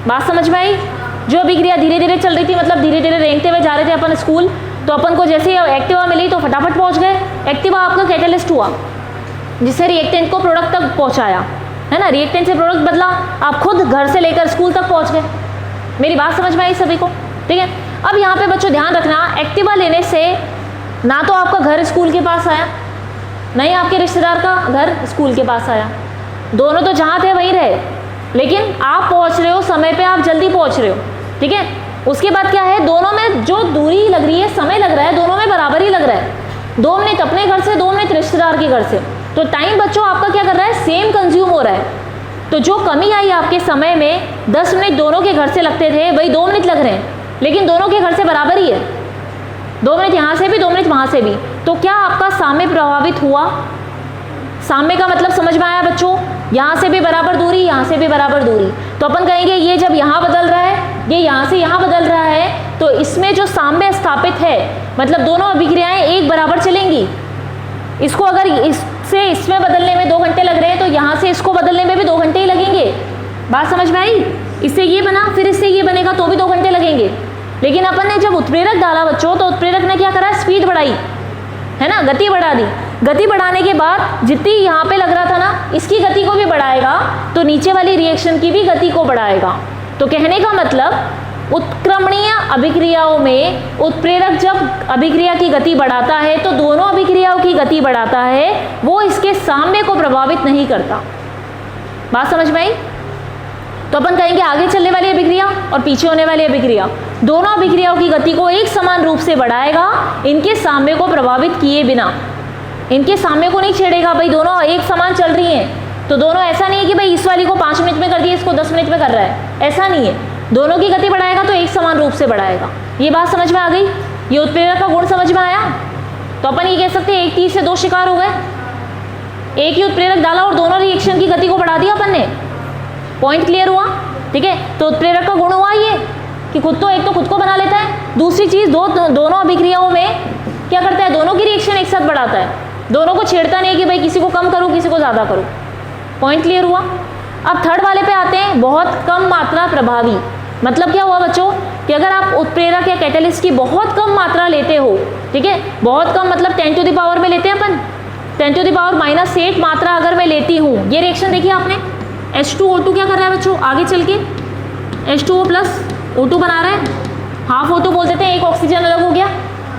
बात समझ में आई? जो अभिक्रिया धीरे धीरे चल रही थी, मतलब धीरे धीरे रेंगते हुए जा रहे थे अपन स्कूल, तो अपन को जैसे ही एक्टिवा मिली तो फटाफट पहुंच गए। एक्टिवा आपका कैटलिस्ट हुआ जिससे रिएक्टेंट को प्रोडक्ट तक पहुंचाया, है ना। रिएक्टेंट से प्रोडक्ट बदला, आप खुद घर से लेकर स्कूल तक पहुंच गए। मेरी बात समझ में आई सभी को? ठीक है। अब यहाँ पे बच्चों ध्यान रखना, एक्टिवा लेने से ना तो आपका घर स्कूल के पास आया, ना ही आपके रिश्तेदार का घर स्कूल के पास आया, दोनों तो जहाँ थे वहीं रहे, लेकिन आप पहुँच रहे हो समय पे, आप जल्दी पहुँच रहे हो, ठीक है। उसके बाद क्या है, दोनों में जो दूरी लग रही है, समय लग रहा है, दोनों में बराबर ही लग रहा है। 2 मिनट अपने घर से, 2 मिनट रिश्तेदार के घर से, तो टाइम बच्चों आपका क्या कर रहा है? सेम कंज्यूम हो रहा है। तो जो कमी आई आपके समय में, 10 मिनट दोनों के घर से लगते थे, वही 2 मिनट लग रहे हैं, लेकिन दोनों के घर से बराबर ही है। 2 मिनट यहाँ से भी, 2 मिनट वहाँ से भी। तो क्या आपका साम्य प्रभावित हुआ? साम्य का मतलब समझ में आया बच्चों? यहाँ से भी बराबर दूरी, यहाँ से भी बराबर दूरी। तो अपन कहेंगे ये जब यहाँ बदल रहा है, ये यहाँ से यहाँ बदल रहा है, तो इसमें जो साम्य स्थापित है, मतलब दोनों अभिक्रियाएं एक बराबर चलेंगी। इसको अगर इससे इसमें बदलने में 2 घंटे लग रहे हैं, तो यहाँ से इसको बदलने में भी 2 घंटे ही लगेंगे। बात समझ में आई? इससे ये बना, फिर इससे ये बनेगा तो भी 2 घंटे लगेंगे। लेकिन अपन ने जब उत्प्रेरक डाला बच्चों, तो उत्प्रेरक ने क्या करा? स्पीड बढ़ाई, है ना, गति बढ़ा दी। गति बढ़ाने के बाद जितनी यहाँ पे लग रहा था ना, इसकी गति को भी बढ़ाएगा, तो नीचे वाली रिएक्शन की भी गति को बढ़ाएगा। तो कहने का मतलब उत्क्रमणीय अभिक्रियाओं में उत्प्रेरक जब अभिक्रिया की गति बढ़ाता है, तो दोनों अभिक्रियाओं की गति बढ़ाता है, वो इसके साम्य को प्रभावित नहीं करता। बात समझ में आई? तो अपन कहेंगे आगे चलने वाली अभिक्रिया और पीछे होने वाली अभिक्रिया, दोनों अभिक्रियाओं की गति को एक समान रूप से बढ़ाएगा, इनके साम्य को प्रभावित किए बिना। इनके साम्य को नहीं छेड़ेगा, भाई दोनों एक समान चल रही हैं, तो दोनों ऐसा नहीं है कि भाई इस वाली को 5 मिनट में कर दिया, इसको 10 मिनट में कर रहा है, ऐसा नहीं है। दोनों की गति बढ़ाएगा तो एक समान रूप से बढ़ाएगा। ये बात समझ में आ गई? ये उत्प्रेरक का गुण समझ में आया? तो अपन ये कह सकते हैं एक तीर से दो शिकार हो गए। एक ही उत्प्रेरक डाला और दोनों रिएक्शन की गति को बढ़ा दिया अपन ने। पॉइंट क्लियर हुआ? ठीक है, तो उत्प्रेरक का गुण हुआ ये कि खुद तो एक तो खुद को बना लेता है, दूसरी चीज दोनों अभिक्रियाओं में क्या करता है, दोनों की रिएक्शन एक साथ बढ़ाता है, दोनों को छेड़ता नहीं कि भाई किसी को कम करो किसी को ज्यादा करो। पॉइंट क्लियर हुआ? अब थर्ड वाले पे आते हैं, बहुत कम मात्रा प्रभावी। मतलब क्या हुआ बच्चों कि अगर आप उत्प्रेरक या कैटलिस्ट की बहुत कम मात्रा लेते हो, ठीक है, बहुत कम मतलब 10 टू द पावर में लेते हैं अपन, 10 टू द पावर -8 मात्रा अगर मैं लेती हूँ, ये रिएक्शन देखिए आपने, H2O2 क्या कर रहा है बच्चों, आगे चल के H2O प्लस O2 बना रहा है, हाफ O2 बोल देते हैं, एक ऑक्सीजन अलग हो गया,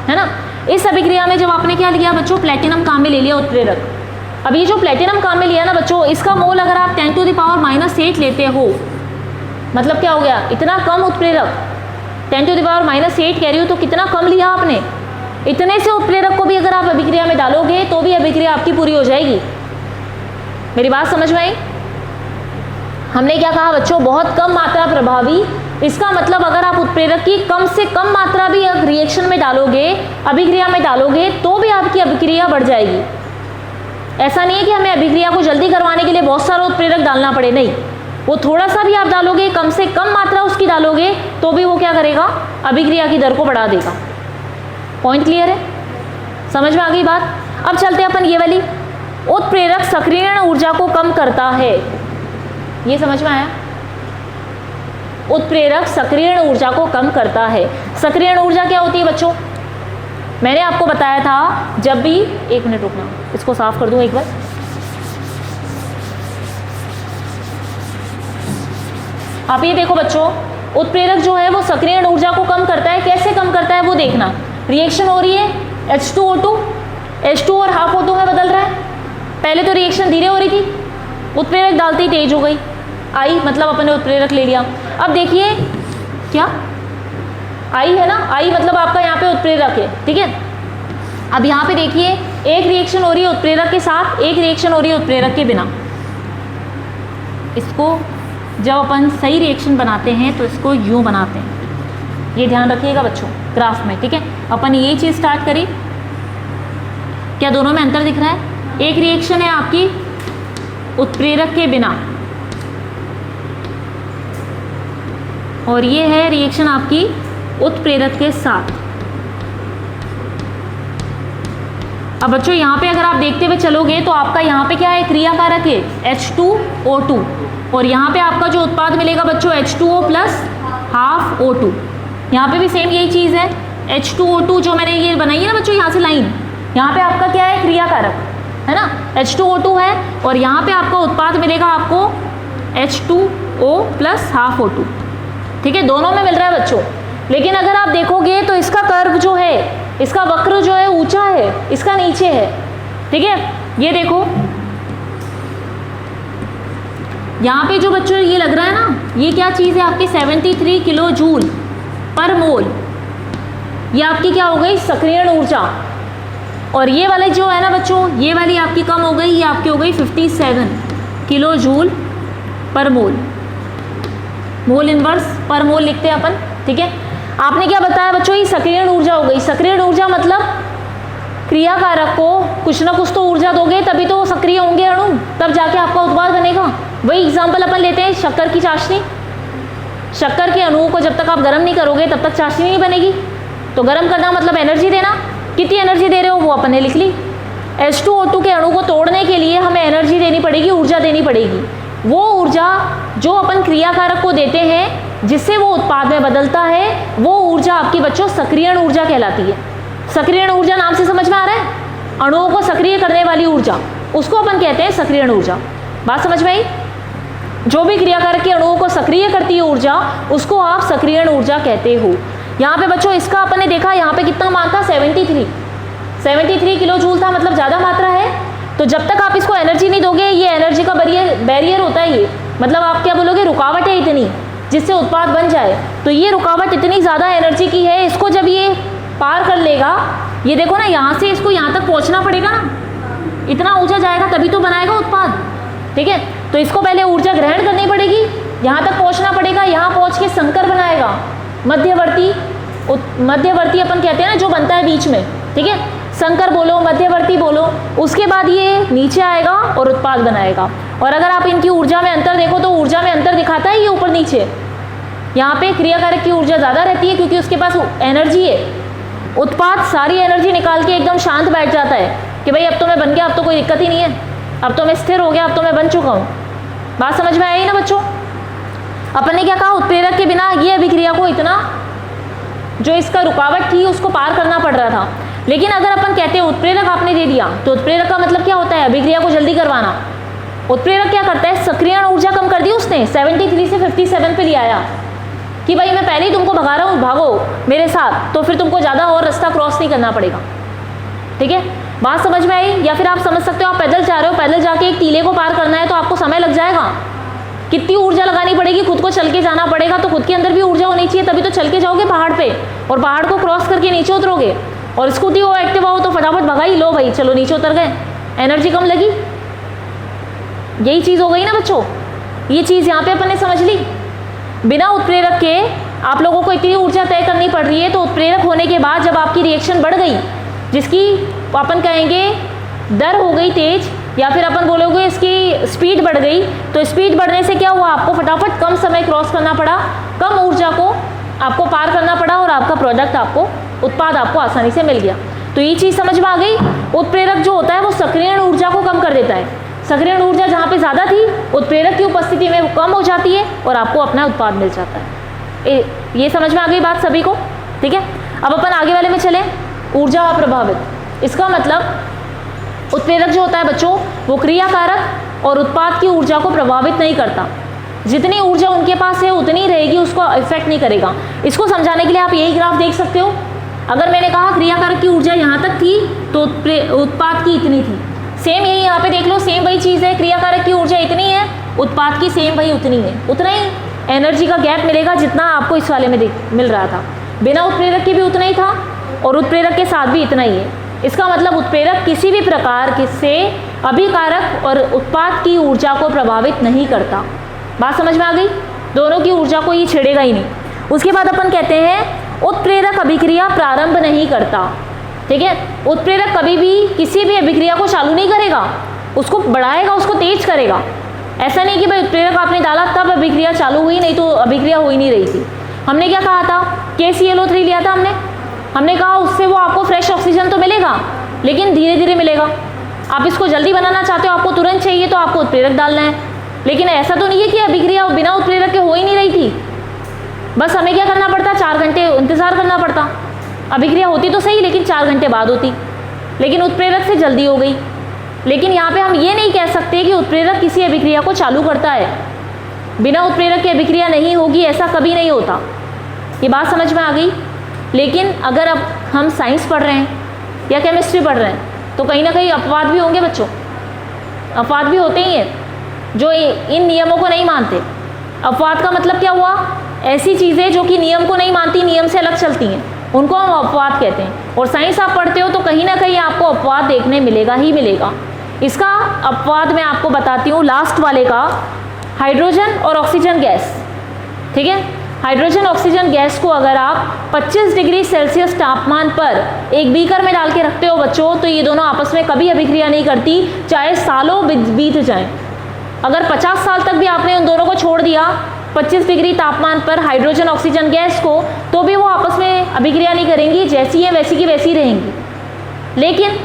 है ना। इस अभिक्रिया में जब आपने क्या लिया बच्चों, प्लेटिनम काम में ले लिया उत्प्रेरक। अब ये जो प्लेटिनम काम में लिया ना बच्चों, इसका मोल अगर आप 10 टू द पावर -8 लेते हो, मतलब क्या हो गया, इतना कम उत्प्रेरक, 10 टू द पावर -8 कह रही हो तो कितना कम लिया आपने। इतने से उत्प्रेरक को भी अगर आप अभिक्रिया में डालोगे तो भी अभिक्रिया आपकी पूरी हो जाएगी। मेरी बात समझ में आई? हमने क्या कहा बच्चों, बहुत कम मात्रा प्रभावी। इसका मतलब अगर आप उत्प्रेरक की कम से कम मात्रा भी अगर रिएक्शन में डालोगे, अभिक्रिया में डालोगे, तो भी आपकी अभिक्रिया बढ़ जाएगी। ऐसा नहीं है कि हमें अभिक्रिया को जल्दी करवाने के लिए बहुत सारा उत्प्रेरक डालना पड़े, नहीं, वो थोड़ा सा भी आप डालोगे, कम से कम मात्रा उसकी डालोगे तो भी वो क्या करेगा, अभिक्रिया की दर को बढ़ा देगा। पॉइंट क्लियर है? समझ में आ गई बात? अब चलते हैं अपन ये वाली, उत्प्रेरक सक्रियण ऊर्जा को कम करता है। ये समझ में आया? उत्प्रेरक सक्रियण ऊर्जा को कम करता है। सक्रियण ऊर्जा क्या होती है बच्चों? मैंने आपको बताया था, जब भी, एक मिनट रुकना, इसको साफ कर दूं एक बार। आप ये देखो बच्चों, उत्प्रेरक जो है वो सक्रियण ऊर्जा को कम करता है। कैसे कम करता है वो देखना। रिएक्शन हो रही है, H2O2 H2 और हाफ O2 में बदल रहा है। पहले तो रिएक्शन धीरे हो रही थी, उत्प्रेरक डालते ही तेज हो गई, आई मतलब अपन ने उत्प्रेरक ले लिया। अब देखिए क्या आई है ना, आई मतलब आपका यहाँ पे उत्प्रेरक है, ठीक है। अब यहाँ पे देखिए एक रिएक्शन हो रही है उत्प्रेरक के साथ, एक रिएक्शन हो रही है उत्प्रेरक के बिना। इसको जब अपन सही रिएक्शन बनाते हैं तो इसको यूं बनाते हैं, ये ध्यान रखिएगा बच्चों ग्राफ में, ठीक है। अपन ये चीज़ स्टार्ट करी, क्या दोनों में अंतर दिख रहा है? एक रिएक्शन है आपकी उत्प्रेरक के बिना और ये है रिएक्शन आपकी उत्प्रेरक के साथ। अब बच्चों यहाँ पे अगर आप देखते हुए चलोगे तो आपका यहाँ पे क्या है, क्रियाकारक है H2O2 और यहाँ पे आपका जो उत्पाद मिलेगा बच्चों H2O प्लस हाफ O2। यहाँ पे भी सेम यही चीज़ है, H2O2 जो मैंने ये बनाई है ना बच्चों यहाँ से लाइन, यहाँ पे आपका क्या है, क्रियाकारक है ना, H2O2 है और यहाँ पे आपका उत्पाद मिलेगा आपको H2O प्लस हाफ O2, ठीक है। दोनों में मिल रहा है बच्चों, लेकिन अगर आप देखोगे तो इसका कर्व जो है, इसका वक्र जो है ऊंचा है, इसका नीचे है, ठीक है। ये देखो यहाँ पे जो बच्चों ये लग रहा है ना, ये क्या चीज़ है आपकी 73 किलो जूल पर मोल, ये आपकी क्या हो गई, सक्रियण ऊर्जा। और ये वाले जो है ना बच्चों, ये वाली आपकी कम हो गई, ये आपकी हो गई 57 किलो जूल पर मोल। मोल इनवर्स पर मोल लिखते हैं अपन, ठीक है। आपने क्या बताया बच्चों, ये सक्रियण ऊर्जा हो गई। सक्रियण ऊर्जा मतलब क्रियाकारक को कुछ ना कुछ तो ऊर्जा दोगे तभी तो सक्रिय होंगे अणु, तब जाके आपका उत्पाद बनेगा। वही एग्जाम्पल अपन लेते हैं शक्कर की चाशनी। शक्कर के अणुओं को जब तक आप गर्म नहीं करोगे तब तक चाशनी नहीं बनेगी। तो गर्म करना मतलब एनर्जी देना, कितनी एनर्जी दे रहे हो वो अपन ने लिख ली। H2O2 के अणु को तोड़ने के लिए हमें एनर्जी देनी पड़ेगी, ऊर्जा देनी पड़ेगी। वो ऊर्जा जो अपन क्रियाकारक को देते हैं जिससे वो उत्पाद में बदलता है, वो ऊर्जा आपकी बच्चों सक्रियण ऊर्जा कहलाती है। सक्रियण ऊर्जा नाम से समझ में आ रहा है, अणुओं को सक्रिय करने वाली ऊर्जा, उसको अपन कहते हैं सक्रियण ऊर्जा। बात समझ में आई? जो भी क्रियाकारक के अणुओं को सक्रिय करती है ऊर्जा, उसको आप सक्रियण ऊर्जा कहते हो। यहाँ पे बच्चों इसका अपन ने देखा, यहाँ पे कितना मान था, 73 किलो जूल था, मतलब ज़्यादा मात्रा है। तो जब तक आप इसको एनर्जी नहीं दोगे, ये एनर्जी का बैरियर होता है, ये मतलब आप क्या बोलोगे, रुकावट है इतनी जिससे उत्पाद बन जाए। तो ये रुकावट इतनी ज़्यादा एनर्जी की है, इसको जब ये पार कर लेगा, ये देखो ना, यहाँ से इसको यहाँ तक पहुँचना पड़ेगा ना, इतना ऊंचा जाएगा तभी तो बनाएगा उत्पाद, ठीक है। तो इसको पहले ऊर्जा ग्रहण करनी पड़ेगी, यहाँ तक पहुँचना पड़ेगा, यहाँ पहुँच के संकर बनाएगा, मध्यवर्ती अपन कहते हैं ना जो बनता है बीच में, ठीक है, संकर बोलो, मध्यवर्ती बोलो, उसके बाद ये नीचे आएगा और उत्पाद बनाएगा। और अगर आप इनकी ऊर्जा में अंतर देखो तो ऊर्जा में अंतर दिखाता है ये ऊपर नीचे। यहाँ पे क्रियाकारक की ऊर्जा ज़्यादा रहती है क्योंकि उसके पास एनर्जी है। उत्पाद सारी एनर्जी निकाल के एकदम शांत बैठ जाता है कि भाई अब तो मैं बन गया, अब तो कोई दिक्कत ही नहीं है, अब तो मैं स्थिर हो गया, अब तो मैं बन चुका हूँ। बात समझ में आई ना बच्चों? अपन ने क्या कहा, उत्प्रेरक के बिना ये अभिक्रिया को इतना जो इसका रुकावट थी उसको पार करना पड़ रहा था। लेकिन अगर अपन कहते हैं उत्प्रेरक आपने दे दिया, तो उत्प्रेरक का मतलब क्या होता है, अभिक्रिया को जल्दी करवाना। उत्प्रेरक क्या करता है, सक्रियण ऊर्जा कम कर दी उसने, 73 से 57 पे ले आया कि भाई मैं पहले ही तुमको भगा रहा हूँ, भागो मेरे साथ, तो फिर तुमको ज़्यादा और रास्ता क्रॉस नहीं करना पड़ेगा। ठीक है, बात समझ में आई? या फिर आप समझ सकते हो, आप पैदल जा रहे हो, पैदल जाके एक टीले को पार करना है तो आपको समय लग जाएगा, कितनी ऊर्जा लगानी पड़ेगी, खुद को चल के जाना पड़ेगा, तो खुद के अंदर भी ऊर्जा होनी चाहिए, तभी तो चल के जाओगे पहाड़ पे और पहाड़ को क्रॉस करके नीचे उतरोगे। और स्कूटी हो, एक्टिवा हो तो फटाफट भगा ही लो भाई, चलो नीचे उतर गए, एनर्जी कम लगी। यही चीज़ हो गई ना बच्चों, ये चीज़ यहाँ पे अपन ने समझ ली। बिना उत्प्रेरक के आप लोगों को इतनी ऊर्जा तय करनी पड़ रही है, तो उत्प्रेरक होने के बाद जब आपकी रिएक्शन बढ़ गई, जिसकी अपन कहेंगे दर हो गई तेज, या फिर अपन बोलोगे इसकी स्पीड बढ़ गई, तो स्पीड बढ़ने से क्या हुआ, आपको फटाफट कम समय क्रॉस करना पड़ा, कम ऊर्जा को आपको पार करना पड़ा और आपका प्रोडक्ट आपको, उत्पाद आपको आसानी से मिल गया। तो ये चीज़ समझ में आ गई। उत्प्रेरक जो होता है वो सक्रियण ऊर्जा को कम कर देता है। सक्रियण ऊर्जा जहाँ पे ज़्यादा थी, उत्प्रेरक की उपस्थिति में वो कम हो जाती है और आपको अपना उत्पाद मिल जाता है। ये समझ में आ गई बात सभी को? ठीक है, अब अपन आगे वाले में चलें। ऊर्जा अप्रभावित, इसका मतलब उत्प्रेरक जो होता है बच्चों, वो क्रियाकारक और उत्पाद की ऊर्जा को प्रभावित नहीं करता। जितनी ऊर्जा उनके पास है उतनी रहेगी, उसको इफेक्ट नहीं करेगा। इसको समझाने के लिए आप यही ग्राफ देख सकते हो। अगर मैंने कहा क्रियाकारक की ऊर्जा यहाँ तक थी तो उत्पाद की इतनी थी, सेम यही यहाँ पे देख लो, सेम वही चीज़ है। क्रियाकारक की ऊर्जा इतनी है, उत्पाद की सेम वही उतनी है, उतना ही एनर्जी का गैप मिलेगा जितना आपको इस वाले में मिल रहा था। बिना उत्प्रेरक के भी उतना ही था और उत्प्रेरक के साथ भी इतना ही है। इसका मतलब उत्प्रेरक किसी भी प्रकार से अभिकारक और उत्पाद की ऊर्जा को प्रभावित नहीं करता। बात समझ में आ गई? दोनों की ऊर्जा को ये छेड़ेगा ही नहीं। उसके बाद अपन कहते हैं उत्प्रेरक अभिक्रिया प्रारंभ नहीं करता। ठीक है, उत्प्रेरक कभी भी किसी भी अभिक्रिया को चालू नहीं करेगा, उसको बढ़ाएगा, उसको तेज करेगा। ऐसा नहीं कि भाई उत्प्रेरक आपने डाला तब अभिक्रिया चालू हुई, नहीं तो अभिक्रिया हो ही नहीं रही थी। हमने क्या कहा था, KClO3 लिया था हमने कहा उससे वो आपको फ्रेश ऑक्सीजन तो मिलेगा, लेकिन धीरे धीरे मिलेगा। आप इसको जल्दी बनाना चाहते हो, आपको तुरंत चाहिए, तो आपको उत्प्रेरक डालना है। लेकिन ऐसा तो नहीं है कि अभिक्रिया बिना उत्प्रेरक के हो ही नहीं रही थी, बस हमें क्या करना पड़ता, 4 घंटे इंतज़ार करना पड़ता। अभिक्रिया होती तो सही, लेकिन 4 घंटे बाद होती, लेकिन उत्प्रेरक से जल्दी हो गई। लेकिन यहाँ पे हम ये नहीं कह सकते कि उत्प्रेरक किसी अभिक्रिया को चालू करता है। बिना उत्प्रेरक की अभिक्रिया नहीं होगी, ऐसा कभी नहीं होता। ये बात समझ में आ गई? लेकिन अगर अब हम साइंस पढ़ रहे हैं या केमिस्ट्री पढ़ रहे हैं तो कहीं ना कहीं अपवाद भी होंगे बच्चों, अपवाद भी होते ही हैं जो इन नियमों को नहीं मानते। अपवाद का मतलब क्या हुआ, ऐसी चीज़ें जो कि नियम को नहीं मानती, नियम से अलग चलती हैं, उनको हम अपवाद कहते हैं। और साइंस आप पढ़ते हो तो कहीं ना कहीं आपको अपवाद देखने मिलेगा ही मिलेगा। इसका अपवाद मैं आपको बताती हूँ, लास्ट वाले का, हाइड्रोजन और ऑक्सीजन गैस। ठीक है, हाइड्रोजन ऑक्सीजन गैस को अगर आप 25 डिग्री सेल्सियस तापमान पर एक बीकर में डाल के रखते हो बच्चों, तो ये दोनों आपस में कभी अभिक्रिया नहीं करती, चाहे सालों बीत जाएं। अगर 50 साल तक भी आपने उन दोनों को छोड़ दिया 25 डिग्री तापमान पर हाइड्रोजन ऑक्सीजन गैस को, तो भी वो आपस में अभिक्रिया नहीं करेंगी, जैसी है वैसी की वैसी रहेंगी। लेकिन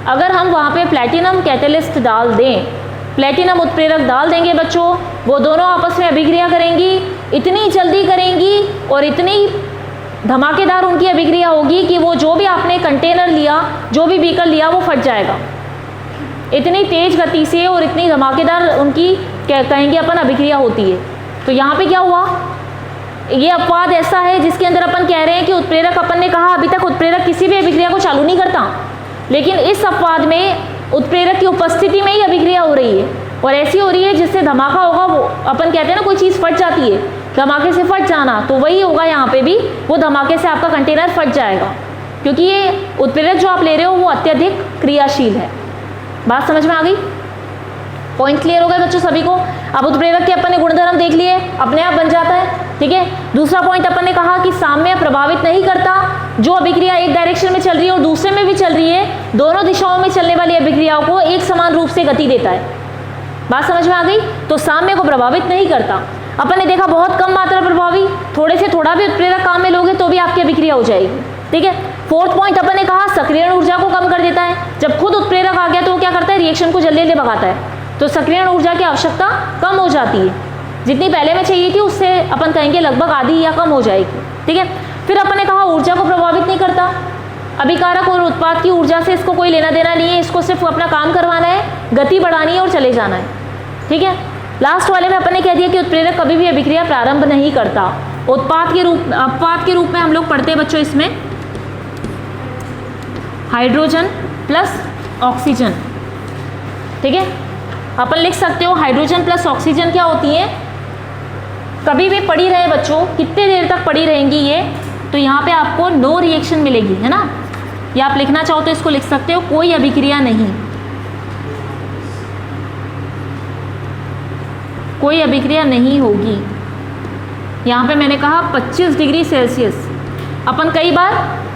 अगर हम वहाँ पे प्लैटिनम कैटेलिस्ट डाल दें, प्लैटिनम उत्प्रेरक डाल देंगे बच्चों, वो दोनों आपस में अभिक्रिया करेंगी, इतनी जल्दी करेंगी और इतनी धमाकेदार उनकी अभिक्रिया होगी कि वो जो भी आपने कंटेनर लिया, जो भी बीकर लिया, वो फट जाएगा। इतनी तेज गति से और इतनी धमाकेदार उनकी कहेंगे अपन अभिक्रिया होती है। तो यहाँ पे क्या हुआ, ये अपवाद ऐसा है जिसके अंदर अपन कह रहे हैं कि उत्प्रेरक, अपन ने कहा अभी तक उत्प्रेरक किसी भी अभिक्रिया को चालू नहीं करता, लेकिन इस अपवाद में उत्प्रेरक की उपस्थिति में ही अभिक्रिया हो रही है, और ऐसी हो रही है जिससे धमाका होगा। वो अपन कहते हैं ना, कोई चीज़ फट जाती है, धमाके से फट जाना, तो वही होगा यहाँ पे भी, वो धमाके से आपका कंटेनर फट जाएगा, क्योंकि ये उत्प्रेरक जो आप ले रहे हो वो अत्यधिक क्रियाशील है। बात समझ में आ गई? पॉइंट क्लियर हो गए बच्चों सभी को? अब उत्प्रेरक के अपन ने गुणधर्म देख लिए, अपने आप बन जाता है। ठीक है। दूसरा पॉइंट अपन ने कहा कि साम्य प्रभावित नहीं करता, जो अभिक्रिया एक डायरेक्शन में चल रही है और दूसरे में भी चल रही है, दोनों दिशाओं में चलने वाली अभिक्रियाओं को एक समान रूप से गति देता है। बात समझ में आ गई? तो साम्य को प्रभावित नहीं करता। अपन ने देखा बहुत कम मात्रा प्रभावी, थोड़े से थोड़ा भी उत्प्रेरक काम में लोगे तो भी आपकी अभिक्रिया हो जाएगी। ठीक है। फोर्थ पॉइंट अपन ने कहा सक्रियण ऊर्जा को कम कर देता है। जब खुद उत्प्रेरक आ गया तो वो क्या करता है, रिएक्शन को जल्दी जल्दी भगाता है, तो सक्रियण ऊर्जा की आवश्यकता कम हो जाती है, जितनी पहले में चाहिए थी उससे अपन कहेंगे लगभग आधी या कम हो जाएगी। ठीक है। फिर अपन ने कहा ऊर्जा को प्रभावित नहीं करता, अभिकारक और उत्पाद की ऊर्जा से इसको कोई लेना देना नहीं है, इसको सिर्फ अपना काम करवाना है, गति बढ़ानी है और चले जाना है। ठीक है। लास्ट वाले में अपन ने कह दिया कि उत्प्रेरक कभी भी अभिक्रिया प्रारंभ नहीं करता। अपवाद के रूप में हम लोग पढ़ते हैं बच्चों इसमें हाइड्रोजन प्लस ऑक्सीजन। ठीक है। अपन लिख सकते हो हाइड्रोजन प्लस ऑक्सीजन क्या होती है, कभी भी पड़ी रहे बच्चों, कितने देर तक पड़ी रहेंगी ये, तो यहाँ पे आपको नो रिएक्शन मिलेगी, है ना। या आप लिखना चाहो तो इसको लिख सकते हो कोई अभिक्रिया नहीं, कोई अभिक्रिया नहीं होगी। यहाँ पे मैंने कहा 25 डिग्री सेल्सियस। अपन कई बार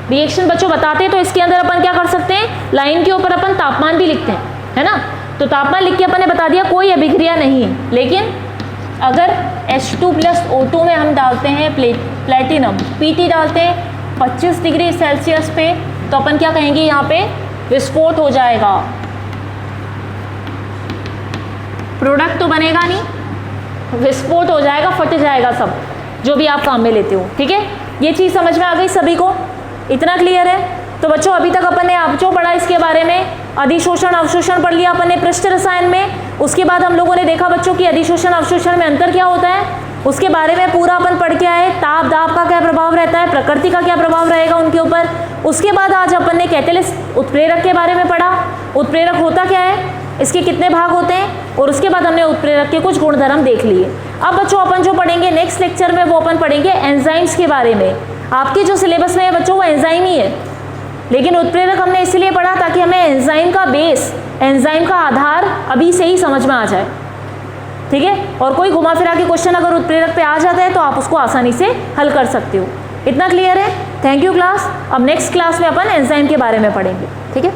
रिएक्शन बच्चों बताते हैं तो इसके अंदर अपन क्या कर सकते हैं, लाइन के ऊपर अपन तापमान भी लिखते हैं, है ना। तो तापमान लिख के अपन ने बता दिया कोई अभिक्रिया नहीं है। लेकिन अगर H2 + O2 में हम डालते हैं प्लेटिनम PT डालते हैं 25 डिग्री सेल्सियस पे, तो अपन क्या कहेंगे, यहाँ पे विस्फोट हो जाएगा, प्रोडक्ट तो बनेगा नहीं, विस्फोट हो जाएगा, फट जाएगा सब जो भी आप काम में लेते हो। ठीक है। ये चीज़ समझ में आ गई सभी को, इतना क्लियर है? तो बच्चों अभी तक अपन ने जो पढ़ा इसके बारे में, अधिशोषण अवशोषण पढ़ लिया अपन ने पृष्ठ रसायन में। उसके बाद हम लोगों ने देखा बच्चों की अधिशोषण अवशोषण में अंतर क्या होता है, उसके बारे में पूरा अपन पढ़ के आए। ताप दाब का क्या प्रभाव रहता है, प्रकृति का क्या प्रभाव रहेगा उनके ऊपर। उसके बाद आज अपन ने कैटेलिस्ट उत्प्रेरक के बारे में पढ़ा, उत्प्रेरक होता क्या है, इसके कितने भाग होते हैं, और उसके बाद हमने उत्प्रेरक के कुछ गुणधर्म देख लिए। अब बच्चों अपन जो पढ़ेंगे नेक्स्ट लेक्चर में वो अपन पढ़ेंगे एंजाइम्स के बारे में। आपके जो सिलेबस में है बच्चों वो एंजाइम ही है, लेकिन उत्प्रेरक हमने इसलिए पढ़ा ताकि हमें एंजाइम का बेस, एंजाइम का आधार अभी से ही समझ में आ जाए। ठीक है। और कोई घुमा फिरा के क्वेश्चन अगर उत्प्रेरक पे आ जाता है तो आप उसको आसानी से हल कर सकते हो। इतना क्लियर है? Thank you class. अब नेक्स्ट क्लास में अपन एंजाइम के बारे में पढ़ेंगे। ठीक है।